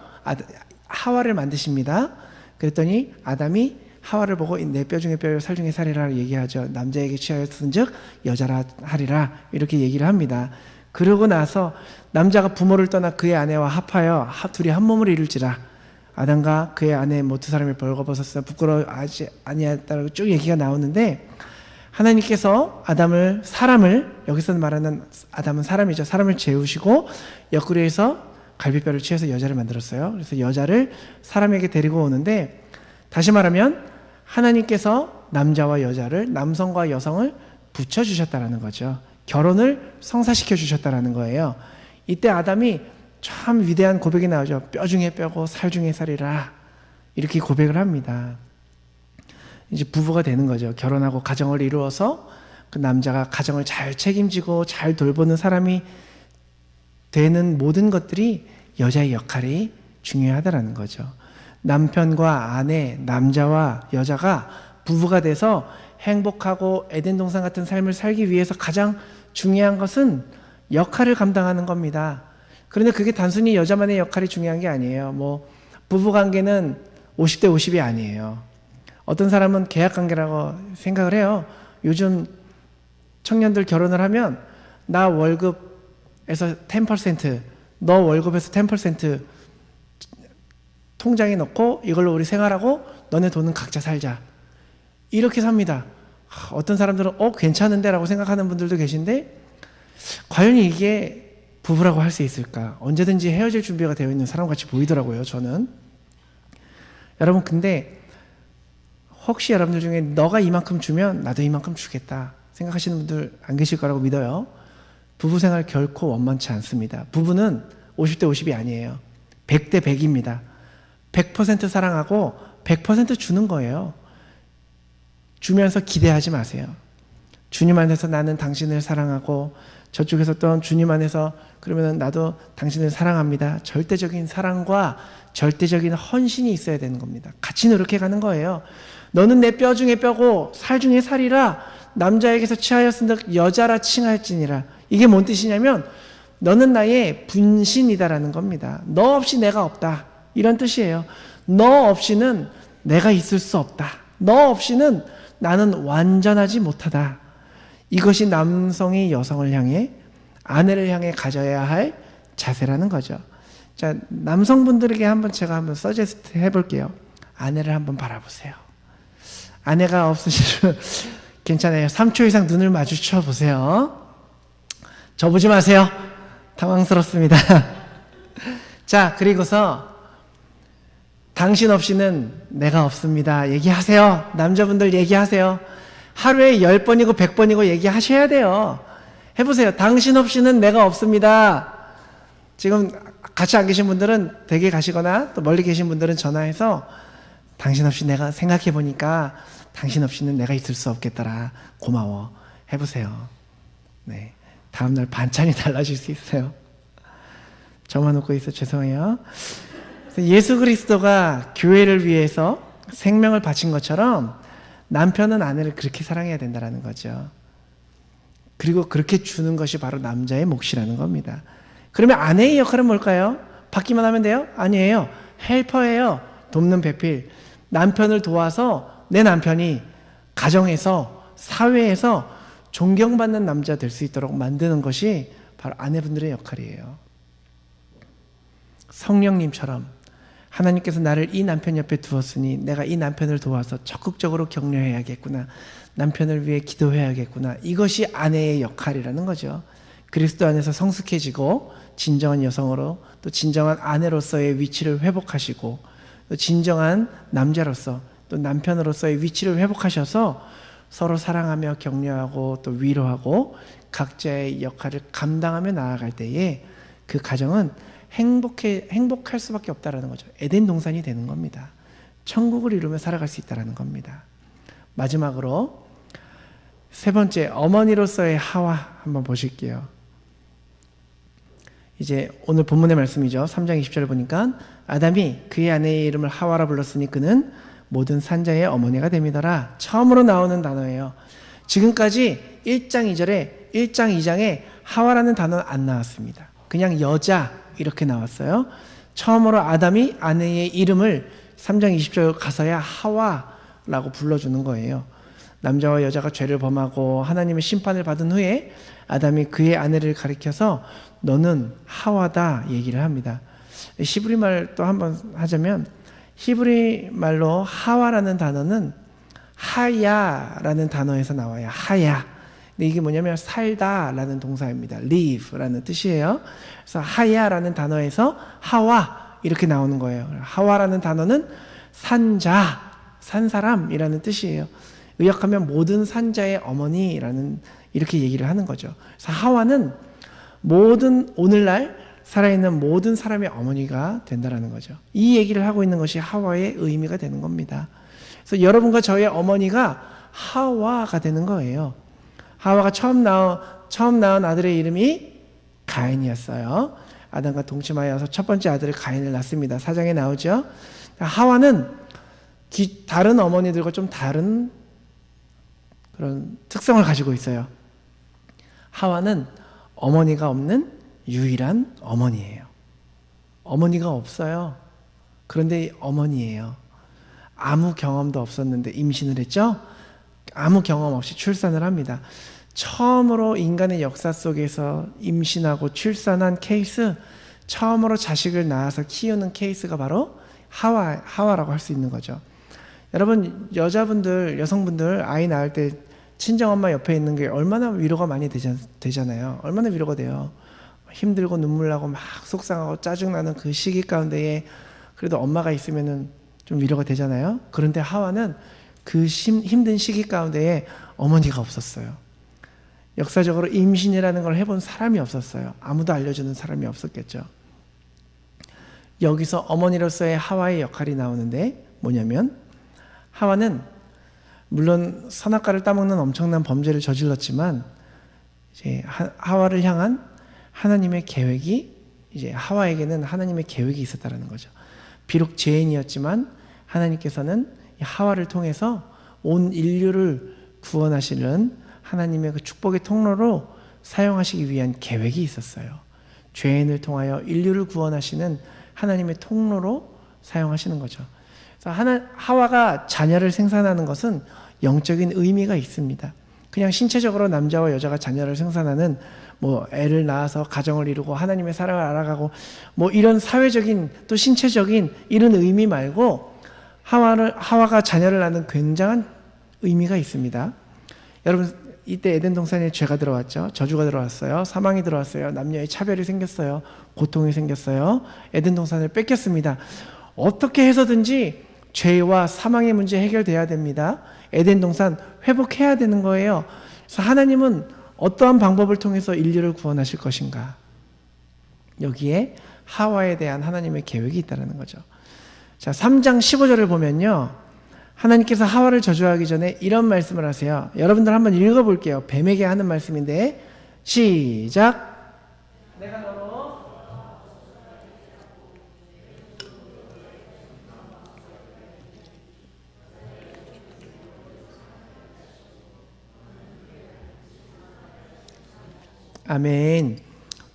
하와를 만드십니다. 그랬더니 아담이 하와를 보고 내 뼈 중에 뼈요 살 중에 살이라 얘기하죠. 남자에게 취하였은즉 여자라 하리라 이렇게 얘기를 합니다. 그러고 나서 남자가 부모를 떠나 그의 아내와 합하여 둘이 한 몸을 이룰지라. 아담과 그의 아내 두 사람이 벌거벗었으나 부끄러워하지 아니하였다고 쭉 얘기가 나오는데, 하나님께서 사람을 여기서 말하는 아담은 사람이죠. 사람을 재우시고 옆구리에서 갈비뼈를 취해서 여자를 만들었어요. 그래서 여자를 사람에게 데리고 오는데, 다시 말하면 하나님께서 남자와 여자를, 남성과 여성을 붙여주셨다는 거죠. 결혼을 성사시켜 주셨다는 거예요. 이때 아담이 참 위대한 고백이 나오죠. 뼈 중에 뼈고 살 중에 살이라 이렇게 고백을 합니다. 이제 부부가 되는 거죠. 결혼하고 가정을 이루어서 그 남자가 가정을 잘 책임지고 잘 돌보는 사람이 되는 모든 것들이 여자의 역할이 중요하다라는 거죠. 남편과 아내, 남자와 여자가 부부가 돼서 행복하고 에덴 동산 같은 삶을 살기 위해서 가장 중요한 것은 역할을 감당하는 겁니다. 그런데 그게 단순히 여자만의 역할이 중요한 게 아니에요. 뭐 부부 관계는 50대 50이 아니에요. 어떤 사람은 계약 관계라고 생각을 해요. 요즘 청년들 결혼을 하면 나 월급에서 10%, 너 월급에서 10% 통장에 넣고 이걸로 우리 생활하고 너네 돈은 각자 살자. 이렇게 삽니다. 어떤 사람들은 괜찮은데 라고 생각하는 분들도 계신데 과연 이게 부부라고 할 수 있을까? 언제든지 헤어질 준비가 되어 있는 사람같이 보이더라고요, 저는. 여러분, 근데 혹시 여러분들 중에 너가 이만큼 주면 나도 이만큼 주겠다 생각하시는 분들 안 계실 거라고 믿어요. 부부 생활 결코 원만치 않습니다. 부부는 50대 50이 아니에요. 100대 100입니다. 100% 사랑하고 100% 주는 거예요. 주면서 기대하지 마세요. 주님 안에서 나는 당신을 사랑하고 저쪽에서 또 주님 안에서 그러면 나도 당신을 사랑합니다. 절대적인 사랑과 절대적인 헌신이 있어야 되는 겁니다. 같이 노력해가는 거예요. 너는 내 뼈 중에 뼈고 살 중에 살이라 남자에게서 취하였은즉 여자라 칭할지니라. 이게 뭔 뜻이냐면 너는 나의 분신이다라는 겁니다. 너 없이 내가 없다. 이런 뜻이에요. 너 없이는 내가 있을 수 없다. 너 없이는 나는 완전하지 못하다. 이것이 남성이 여성을 향해 아내를 향해 가져야 할 자세라는 거죠. 자, 남성분들에게 제가 한번 서제스트 해볼게요. 아내를 한번 바라보세요. 아내가 없으시면 괜찮아요. 3초 이상 눈을 마주쳐 보세요. 저 보지 마세요. 당황스럽습니다. 자, 그리고서 당신 없이는 내가 없습니다. 얘기하세요. 남자분들 얘기하세요. 하루에 10번이고 100번이고 얘기하셔야 돼요. 해보세요. 당신 없이는 내가 없습니다. 지금 같이 안 계신 분들은 댁에 가시거나 또 멀리 계신 분들은 전화해서 당신 없이 내가 생각해 보니까 당신 없이는 내가 있을 수 없겠더라. 고마워. 해보세요. 네. 다음날 반찬이 달라질 수 있어요. 저만 웃고 있어 죄송해요. 예수 그리스도가 교회를 위해서 생명을 바친 것처럼 남편은 아내를 그렇게 사랑해야 된다는 거죠. 그리고 그렇게 주는 것이 바로 남자의 몫이라는 겁니다. 그러면 아내의 역할은 뭘까요? 받기만 하면 돼요? 아니에요. 헬퍼예요. 돕는 배필. 남편을 도와서 내 남편이 가정에서 사회에서 존경받는 남자 될 수 있도록 만드는 것이 바로 아내분들의 역할이에요. 성령님처럼 하나님께서 나를 이 남편 옆에 두었으니 내가 이 남편을 도와서 적극적으로 격려해야겠구나. 남편을 위해 기도해야겠구나. 이것이 아내의 역할이라는 거죠. 그리스도 안에서 성숙해지고 진정한 여성으로 또 진정한 아내로서의 위치를 회복하시고 또 진정한 남자로서 또 남편으로서의 위치를 회복하셔서 서로 사랑하며 격려하고 또 위로하고 각자의 역할을 감당하며 나아갈 때에 그 가정은 행복할 수밖에 없다라는 거죠. 에덴 동산이 되는 겁니다. 천국을 이루며 살아갈 수 있다라는 겁니다. 마지막으로 세 번째, 어머니로서의 하와 한번 보실게요. 이제 오늘 본문의 말씀이죠. 3장 20절 보니까 아담이 그의 아내의 이름을 하와라 불렀으니 그는 모든 산자의 어머니가 됨이더라. 처음으로 나오는 단어예요. 지금까지 1장 2절에 1장 2장에 하와라는 단어는 안 나왔습니다. 그냥 여자 이렇게 나왔어요. 처음으로 아담이 아내의 이름을 3장 20절 가서야 하와라고 불러주는 거예요. 남자와 여자가 죄를 범하고 하나님의 심판을 받은 후에 아담이 그의 아내를 가리켜서 너는 하와다 얘기를 합니다. 히브리 말 또 한번 하자면 히브리 말로 하와라는 단어는 하야라는 단어에서 나와요. 하야. 근데 이게 뭐냐면 살다라는 동사입니다. live라는 뜻이에요. 그래서 하야라는 단어에서 하와 이렇게 나오는 거예요. 하와라는 단어는 산자, 산 사람이라는 뜻이에요. 의역하면 모든 산자의 어머니라는 이렇게 얘기를 하는 거죠. 그래서 하와는 모든 오늘날 살아있는 모든 사람의 어머니가 된다라는 거죠. 이 얘기를 하고 있는 것이 하와의 의미가 되는 겁니다. 그래서 여러분과 저의 어머니가 하와가 되는 거예요. 하와가 처음 낳은 아들의 이름이 가인이었어요. 아담과 동침하여서 첫 번째 아들을 가인을 낳습니다. 4장에 나오죠. 하와는 다른 어머니들과 좀 다른 그런 특성을 가지고 있어요. 하와는 어머니가 없는 유일한 어머니예요. 어머니가 없어요. 그런데 어머니예요. 아무 경험도 없었는데 임신을 했죠. 아무 경험 없이 출산을 합니다. 처음으로 인간의 역사 속에서 임신하고 출산한 케이스, 처음으로 자식을 낳아서 키우는 케이스가 바로 하와라고 할 수 있는 거죠. 여러분, 여성분들 아이 낳을 때 친정엄마 옆에 있는 게 얼마나 위로가 많이 되잖아요. 얼마나 위로가 돼요. 힘들고 눈물 나고 막 속상하고 짜증나는 그 시기 가운데에 그래도 엄마가 있으면은 좀 위로가 되잖아요. 그런데 하와는 그 힘든 시기 가운데에 어머니가 없었어요. 역사적으로 임신이라는 걸 해본 사람이 없었어요. 아무도 알려주는 사람이 없었겠죠. 여기서 어머니로서의 하와의 역할이 나오는데 뭐냐면, 하와는 물론 선악과를 따먹는 엄청난 범죄를 저질렀지만 이제 하와를 향한 하나님의 계획이, 이제 하와에게는 하나님의 계획이 있었다는 거죠. 비록 죄인이었지만 하나님께서는 하와를 통해서 온 인류를 구원하시는 하나님의 그 축복의 통로로 사용하시기 위한 계획이 있었어요. 죄인을 통하여 인류를 구원하시는 하나님의 통로로 사용하시는 거죠. 그래서 하와가 자녀를 생산하는 것은 영적인 의미가 있습니다. 그냥 신체적으로 남자와 여자가 자녀를 생산하는, 뭐 애를 낳아서 가정을 이루고 하나님의 사랑을 알아가고 뭐 이런 사회적인 또 신체적인 이런 의미 말고, 하와가 자녀를 낳는 굉장한 의미가 있습니다. 여러분, 이때 에덴 동산에 죄가 들어왔죠. 저주가 들어왔어요. 사망이 들어왔어요. 남녀의 차별이 생겼어요. 고통이 생겼어요. 에덴 동산을 뺏겼습니다. 어떻게 해서든지 죄와 사망의 문제 해결돼야 됩니다. 에덴 동산 회복해야 되는 거예요. 그래서 하나님은 어떠한 방법을 통해서 인류를 구원하실 것인가? 여기에 하와에 대한 하나님의 계획이 있다는 거죠. 자, 3장 15절을 보면요, 하나님께서 하와를 저주하기 전에 이런 말씀을 하세요. 여러분들 한번 읽어볼게요. 뱀에게 하는 말씀인데, 시작. 내가 너로 아멘.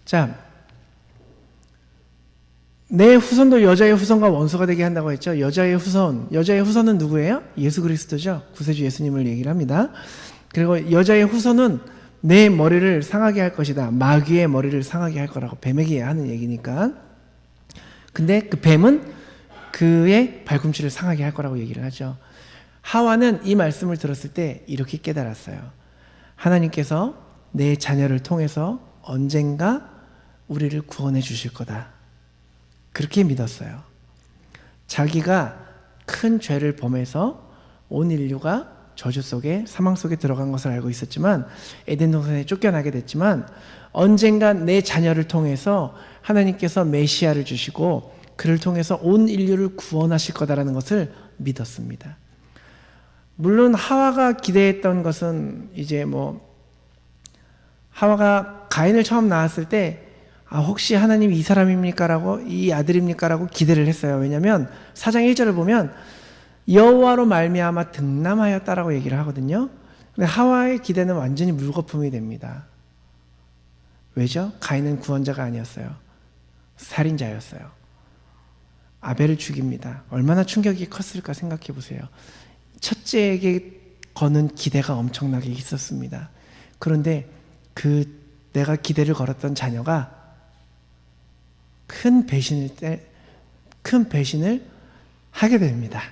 자, 내 후손도 여자의 후손과 원수가 되게 한다고 했죠. 여자의 후손은 누구예요? 예수 그리스도죠. 구세주 예수님을 얘기를 합니다. 그리고 여자의 후손은 내 머리를 상하게 할 것이다. 마귀의 머리를 상하게 할 거라고 뱀에게 하는 얘기니까. 근데 그 뱀은 그의 발꿈치를 상하게 할 거라고 얘기를 하죠. 하와는 이 말씀을 들었을 때 이렇게 깨달았어요. 하나님께서 내 자녀를 통해서 언젠가 우리를 구원해 주실 거다. 그렇게 믿었어요. 자기가 큰 죄를 범해서 온 인류가 저주 속에, 사망 속에 들어간 것을 알고 있었지만, 에덴 동산에 쫓겨나게 됐지만, 언젠가 내 자녀를 통해서 하나님께서 메시아를 주시고 그를 통해서 온 인류를 구원하실 거다라는 것을 믿었습니다. 물론 하와가 기대했던 것은 이제 하와가 가인을 처음 낳았을 때 혹시 하나님 이 사람입니까? 라고, 이 아들입니까? 라고 기대를 했어요. 왜냐하면 4장 1절을 보면 여호와로 말미암아 득남하였다라고 얘기를 하거든요. 근데 하와의 기대는 완전히 물거품이 됩니다. 왜죠? 가인은 구원자가 아니었어요. 살인자였어요. 아벨을 죽입니다. 얼마나 충격이 컸을까 생각해 보세요. 첫째에게 거는 기대가 엄청나게 있었습니다. 그런데 내가 기대를 걸었던 자녀가 큰 배신을 하게 됩니다.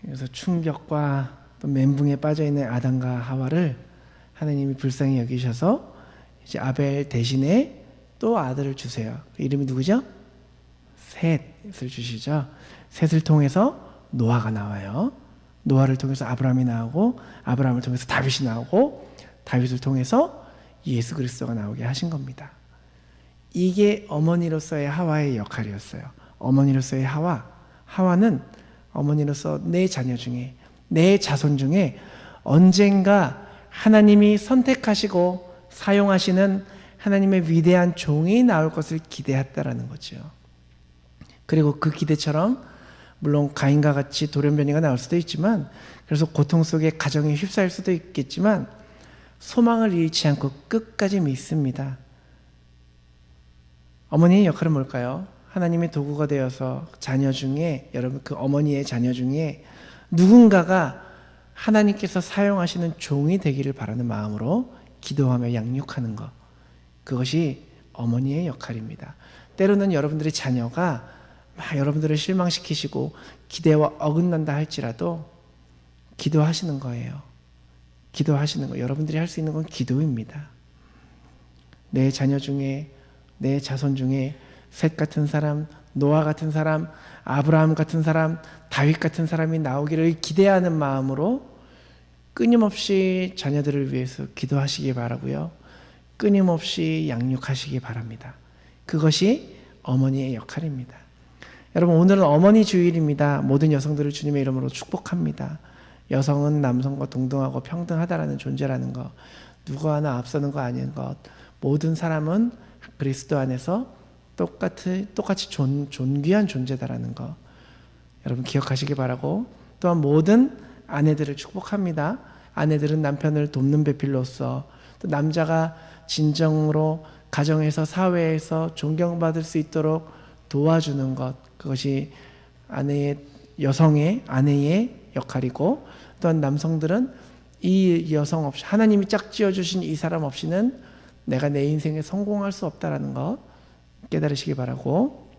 그래서 충격과 또 멘붕에 빠져 있는 아담과 하와를 하나님이 불쌍히 여기셔서 이제 아벨 대신에 또 아들을 주세요. 이름이 누구죠? 셋을 주시죠. 셋을 통해서 노아가 나와요. 노아를 통해서 아브라함이 나오고, 아브라함을 통해서 다윗이 나오고, 다윗을 통해서 예수 그리스도가 나오게 하신 겁니다. 이게 어머니로서의 하와의 역할이었어요. 어머니로서의 하와는 어머니로서 내 자녀 중에, 내 자손 중에 언젠가 하나님이 선택하시고 사용하시는 하나님의 위대한 종이 나올 것을 기대했다라는 거죠. 그리고 그 기대처럼 물론 가인과 같이 돌연변이가 나올 수도 있지만, 그래서 고통 속에 가정이 휩싸일 수도 있겠지만 소망을 잃지 않고 끝까지 믿습니다. 어머니의 역할은 뭘까요? 하나님의 도구가 되어서 자녀 중에, 여러분 그 어머니의 자녀 중에 누군가가 하나님께서 사용하시는 종이 되기를 바라는 마음으로 기도하며 양육하는 것, 그것이 어머니의 역할입니다. 때로는 여러분들의 자녀가 막 여러분들을 실망시키시고 기대와 어긋난다 할지라도 기도하시는 거예요. 기도하시는 거. 여러분들이 할 수 있는 건 기도입니다. 내 자녀 중에, 내 자손 중에 셋 같은 사람, 노아 같은 사람, 아브라함 같은 사람, 다윗 같은 사람이 나오기를 기대하는 마음으로 끊임없이 자녀들을 위해서 기도하시기 바라고요. 끊임없이 양육하시기 바랍니다. 그것이 어머니의 역할입니다. 여러분, 오늘은 어머니 주일입니다. 모든 여성들을 주님의 이름으로 축복합니다. 여성은 남성과 동등하고 평등하다라는 존재라는 것, 누구 하나 앞서는 거 아닌 것, 모든 사람은 그리스도 안에서 똑같이 존귀한 존재다라는 거 여러분 기억하시기 바라고, 또한 모든 아내들을 축복합니다. 아내들은 남편을 돕는 배필로서, 또 남자가 진정으로 가정에서 사회에서 존경받을 수 있도록 도와주는 것, 그것이 여성의 아내의 역할이고, 또한 남성들은 이 여성 없이, 하나님이 짝 지어주신 이 사람 없이는 내가 내 인생에 성공할 수 없다라는 것 깨달으시기 바라고,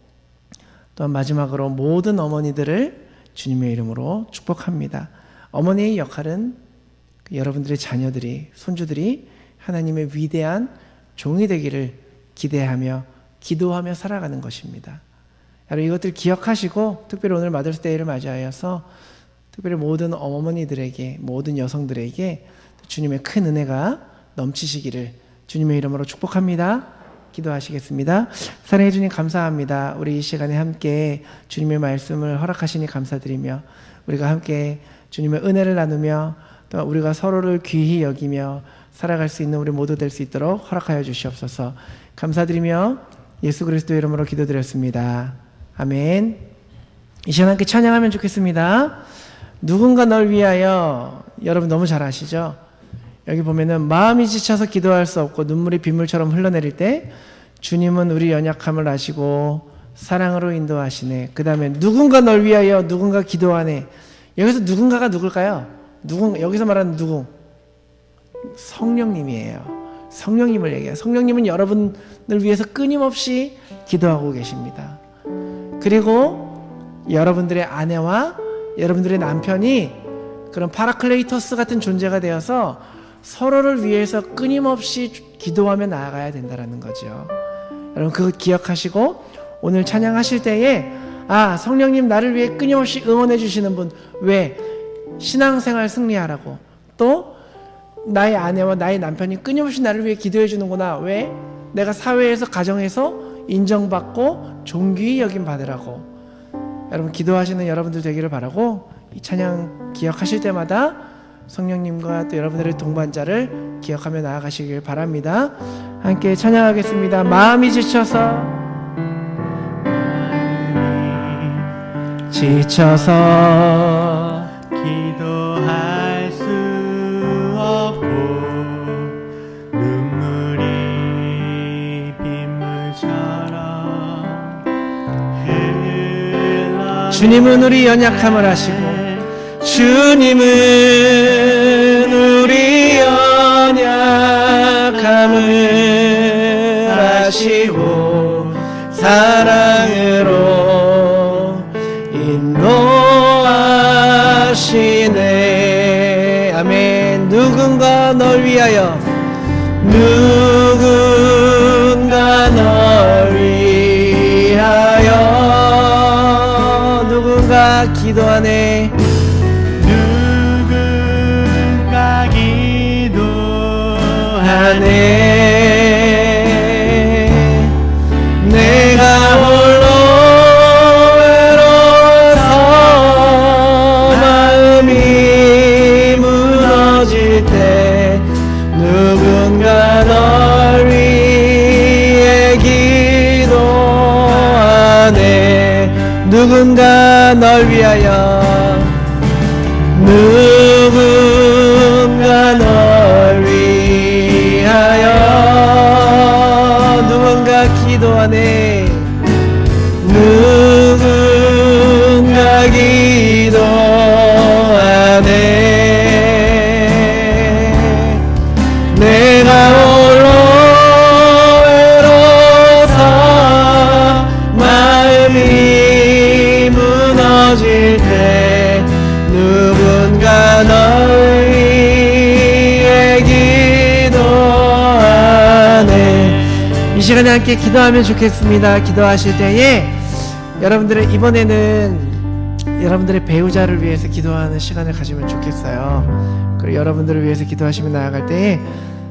또한 마지막으로 모든 어머니들을 주님의 이름으로 축복합니다. 어머니의 역할은 여러분들의 자녀들이, 손주들이 하나님의 위대한 종이 되기를 기대하며 기도하며 살아가는 것입니다. 여러분 이것들 기억하시고, 특별히 오늘 마더스데이를 맞이하여서 특별히 모든 어머니들에게, 모든 여성들에게 주님의 큰 은혜가 넘치시기를 주님의 이름으로 축복합니다. 기도하시겠습니다. 사랑해 주님 감사합니다. 우리 이 시간에 함께 주님의 말씀을 허락하시니 감사드리며, 우리가 함께 주님의 은혜를 나누며 또 우리가 서로를 귀히 여기며 살아갈 수 있는 우리 모두 될 수 있도록 허락하여 주시옵소서. 감사드리며 예수 그리스도의 이름으로 기도드렸습니다. 아멘. 이 시간 함께 찬양하면 좋겠습니다. 누군가 널 위하여. 여러분 너무 잘 아시죠? 여기 보면은 마음이 지쳐서 기도할 수 없고 눈물이 빗물처럼 흘러내릴 때 주님은 우리 연약함을 아시고 사랑으로 인도하시네. 그 다음에 누군가 널 위하여, 누군가 기도하네. 여기서 누군가가 누굴까요? 여기서 말하는 누구? 성령님이에요. 성령님을 얘기해요. 성령님은 여러분을 위해서 끊임없이 기도하고 계십니다. 그리고 여러분들의 아내와 여러분들의 남편이 그런 파라클레이토스 같은 존재가 되어서 서로를 위해서 끊임없이 기도하며 나아가야 된다는 거죠. 여러분 그거 기억하시고 오늘 찬양하실 때에 성령님 나를 위해 끊임없이 응원해 주시는 분, 왜? 신앙생활 승리하라고. 또 나의 아내와 나의 남편이 끊임없이 나를 위해 기도해 주는구나. 왜? 내가 사회에서, 가정에서 인정받고 존귀히 여김 받으라고. 여러분 기도하시는 여러분들 되기를 바라고, 이 찬양 기억하실 때마다 성령님과 또 여러분들의 동반자를 기억하며 나아가시길 바랍니다. 함께 찬양하겠습니다. 마음이 지쳐서 기도할 수 없고 눈물이 빗물처럼 흘러. 주님은 우리 연약함을 아시고, 주님은 우리 연약함을 아시고 사랑으로 인도하시네. 아멘. 누군가 널 위하여, 누군가 널 위하여, 누군가 기도하네. 누군가 기도하네. 내가 홀로 외로워서 널 위하여 누군가 널 위하여 누군가 기도하네 누군가 기도하네 내가 홀로 외로워서 마음이 무너질 때 누군가 널 위해 기도하네. 이 시간에 함께 기도하면 좋겠습니다. 기도하실 때에 여러분들은 이번에는 여러분들의 배우자를 위해서 기도하는 시간을 가지면 좋겠어요. 그리고 여러분들을 위해서 기도하시며 나아갈 때에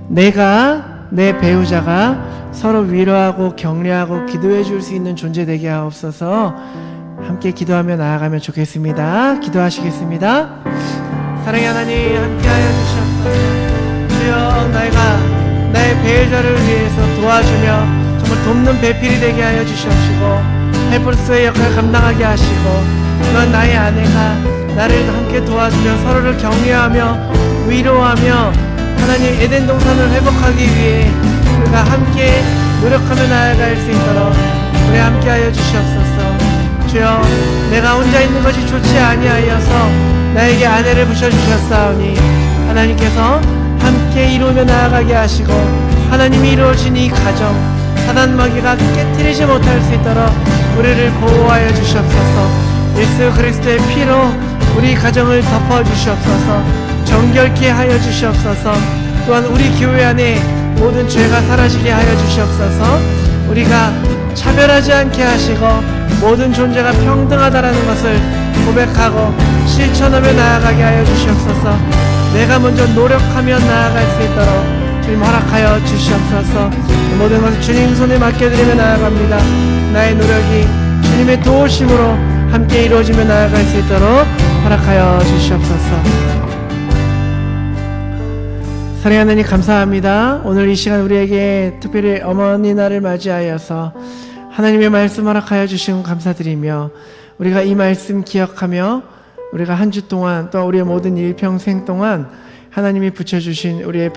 내가 내 배우자가 서로 위로하고 격려하고 기도해 줄 수 있는 존재 되게 하옵소서. 함께 기도하며 나아가면 좋겠습니다. 기도하시겠습니다. 사랑의 하나님 함께하여 주시옵소서. 주여 내가 나의 배우자를 위해서 도와주며 정말 돕는 배필이 되게 하여 주시옵시고 헬퍼스의 역할을 감당하게 하시고 또한 나의 아내가 나를 함께 도와주며 서로를 격려하며 위로하며 하나님 에덴 동산을 회복하기 위해 우리가 함께 노력하며 나아갈 수 있도록 우리 함께하여 주시옵소서. 주여 내가 혼자 있는 것이 좋지 아니하여서 나에게 아내를 부셔주셨사오니 하나님께서 함께 이루며 나아가게 하시고 하나님이 이루어진 이 가정 사단 마귀가 깨트리지 못할 수 있도록 우리를 보호하여 주시옵소서. 예수 그리스도의 피로 우리 가정을 덮어주시옵소서. 정결케 하여 주시옵소서. 또한 우리 교회 안에 모든 죄가 사라지게 하여 주시옵소서. 우리가 차별하지 않게 하시고 모든 존재가 평등하다라는 것을 고백하고 실천하며 나아가게 하여 주시옵소서. 내가 먼저 노력하며 나아갈 수 있도록 주님 허락하여 주시옵소서. 모든 것을 주님 손에 맡겨드리며 나아갑니다. 나의 노력이 주님의 도우심으로 함께 이루어지며 나아갈 수 있도록 허락하여 주시옵소서. 사랑하는 하나님 감사합니다. 오늘 이 시간 우리에게 특별히 어머니 날을 맞이하여서 하나님의 말씀 허락하여 주시면 감사드리며 우리가 이 말씀 기억하며 우리가 한 주 동안 또 우리의 모든 일평생 동안 하나님이 붙여주신 우리의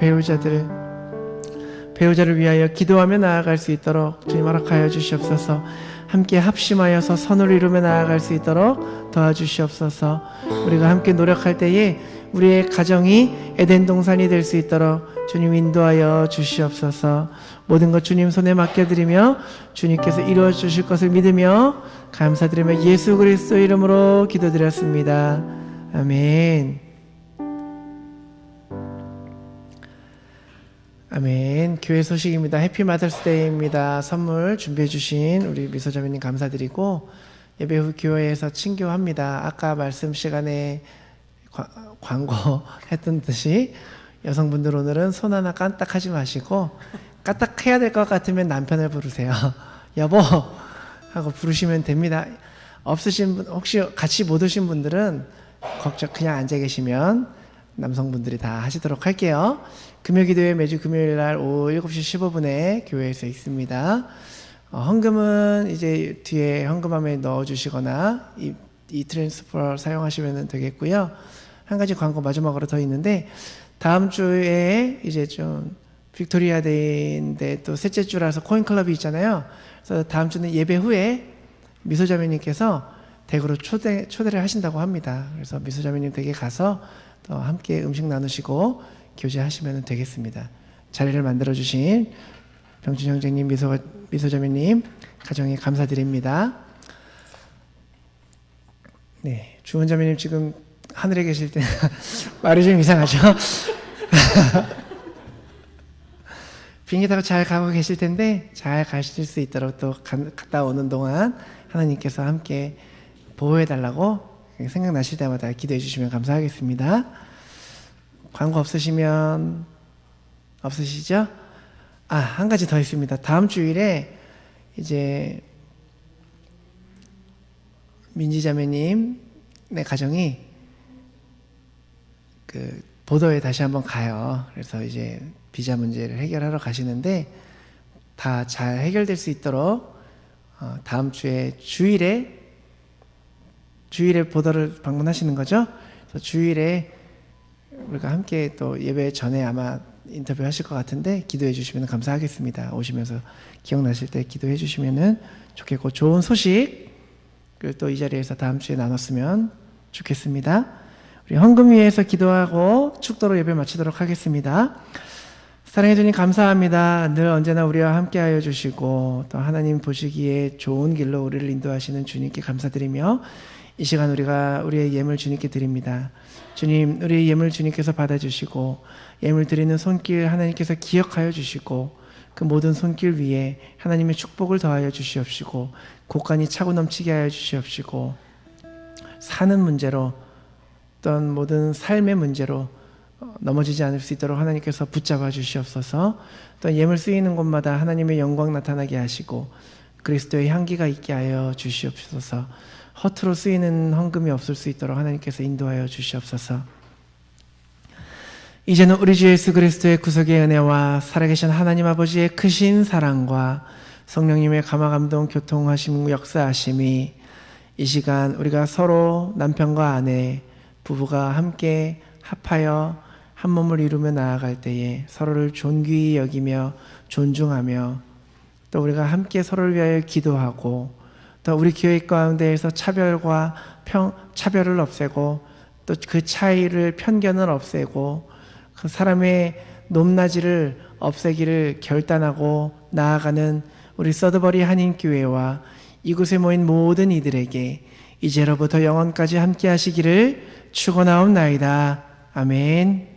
배우자를 위하여 기도하며 나아갈 수 있도록 주님 허락하여 주시옵소서. 함께 합심하여서 선을 이루며 나아갈 수 있도록 도와주시옵소서. 우리가 함께 노력할 때에 우리의 가정이 에덴 동산이 될 수 있도록 주님 인도하여 주시옵소서. 모든 것 주님 손에 맡겨드리며 주님께서 이루어 주실 것을 믿으며 감사드리며 예수 그리스도 이름으로 기도드렸습니다. 아멘. 아멘. 교회 소식입니다. 해피 마더스데이입니다. 선물 준비해 주신 우리 미소자매님 감사드리고 예배 후 교회에서 친교합니다. 아까 말씀 시간에 광고했던 듯이 여성분들 오늘은 손 하나 까딱하지 마시고 까딱해야 될 것 같으면 남편을 부르세요. 여보 하고 부르시면 됩니다. 없으신 분 혹시 같이 못 오신 분들은 걱정 그냥 앉아 계시면 남성분들이 다 하시도록 할게요. 금요기도회 매주 금요일날 오후 7시 15분에 교회에서 있습니다. 헌금은 이제 뒤에 헌금함에 넣어주시거나 이 트랜스퍼 사용하시면 되겠고요. 한 가지 광고 마지막으로 더 있는데 다음 주에 이제 좀 빅토리아 데이인데 또 셋째 주라서 코인클럽이 있잖아요. 그래서 다음 주는 예배 후에 미소자매님께서 댁으로 초대를 하신다고 합니다. 그래서 미소자매님 댁에 가서 또 함께 음식 나누시고 교제하시면 되겠습니다. 자리를 만들어주신 병준 형제님, 미소자매님 가정에 감사드립니다. 네, 주원자매님 지금 하늘에 계실 때 말이 좀 이상하죠? 비행기 타고 잘 가고 계실 텐데 잘 가실 수 있도록 또 갔다 오는 동안 하나님께서 함께 보호해달라고 생각나실 때마다 기도해 주시면 감사하겠습니다. 광고 없으시면 없으시죠? 한 가지 더 있습니다. 다음 주일에 이제 민지자매님의 가정이 그 보도에 다시 한번 가요. 그래서 이제 비자 문제를 해결하러 가시는데 다 잘 해결될 수 있도록 다음 주에 주일에 주일에 보더를 방문하시는 거죠? 그래서 주일에 우리가 함께 또 예배 전에 아마 인터뷰 하실 것 같은데 기도해 주시면 감사하겠습니다. 오시면서 기억나실 때 기도해 주시면 좋겠고, 좋은 소식을 또 이 자리에서 다음 주에 나눴으면 좋겠습니다. 우리 헌금 위에서 기도하고 축도로 예배 마치도록 하겠습니다. 사랑해 주님 감사합니다. 늘 언제나 우리와 함께하여 주시고 또 하나님 보시기에 좋은 길로 우리를 인도하시는 주님께 감사드리며 이 시간 우리가 우리의 예물 주님께 드립니다. 주님, 우리의 예물 주님께서 받아주시고 예물 드리는 손길 하나님께서 기억하여 주시고 그 모든 손길 위에 하나님의 축복을 더하여 주시옵시고 곳간이 차고 넘치게 하여 주시옵시고 사는 문제로 어떤 모든 삶의 문제로 넘어지지 않을 수 있도록 하나님께서 붙잡아 주시옵소서. 또 예물 쓰이는 곳마다 하나님의 영광 나타나게 하시고 그리스도의 향기가 있게 하여 주시옵소서. 허투루 쓰이는 헌금이 없을 수 있도록 하나님께서 인도하여 주시옵소서. 이제는 우리 주 예수 그리스도의 구속의 은혜와 살아계신 하나님 아버지의 크신 사랑과 성령님의 감화감동 교통하심 역사하심이 이 시간 우리가 서로 남편과 아내 부부가 함께 합하여 한 몸을 이루며 나아갈 때에 서로를 존귀히 여기며 존중하며 또 우리가 함께 서로를 위하여 기도하고 또 우리 교회 가운데에서 차별을 없애고 또 그 차이를 편견을 없애고 그 사람의 높낮이를 없애기를 결단하고 나아가는 우리 서드버리 한인교회와 이곳에 모인 모든 이들에게 이제로부터 영원까지 함께 하시기를 축원하옵나이다. 아멘.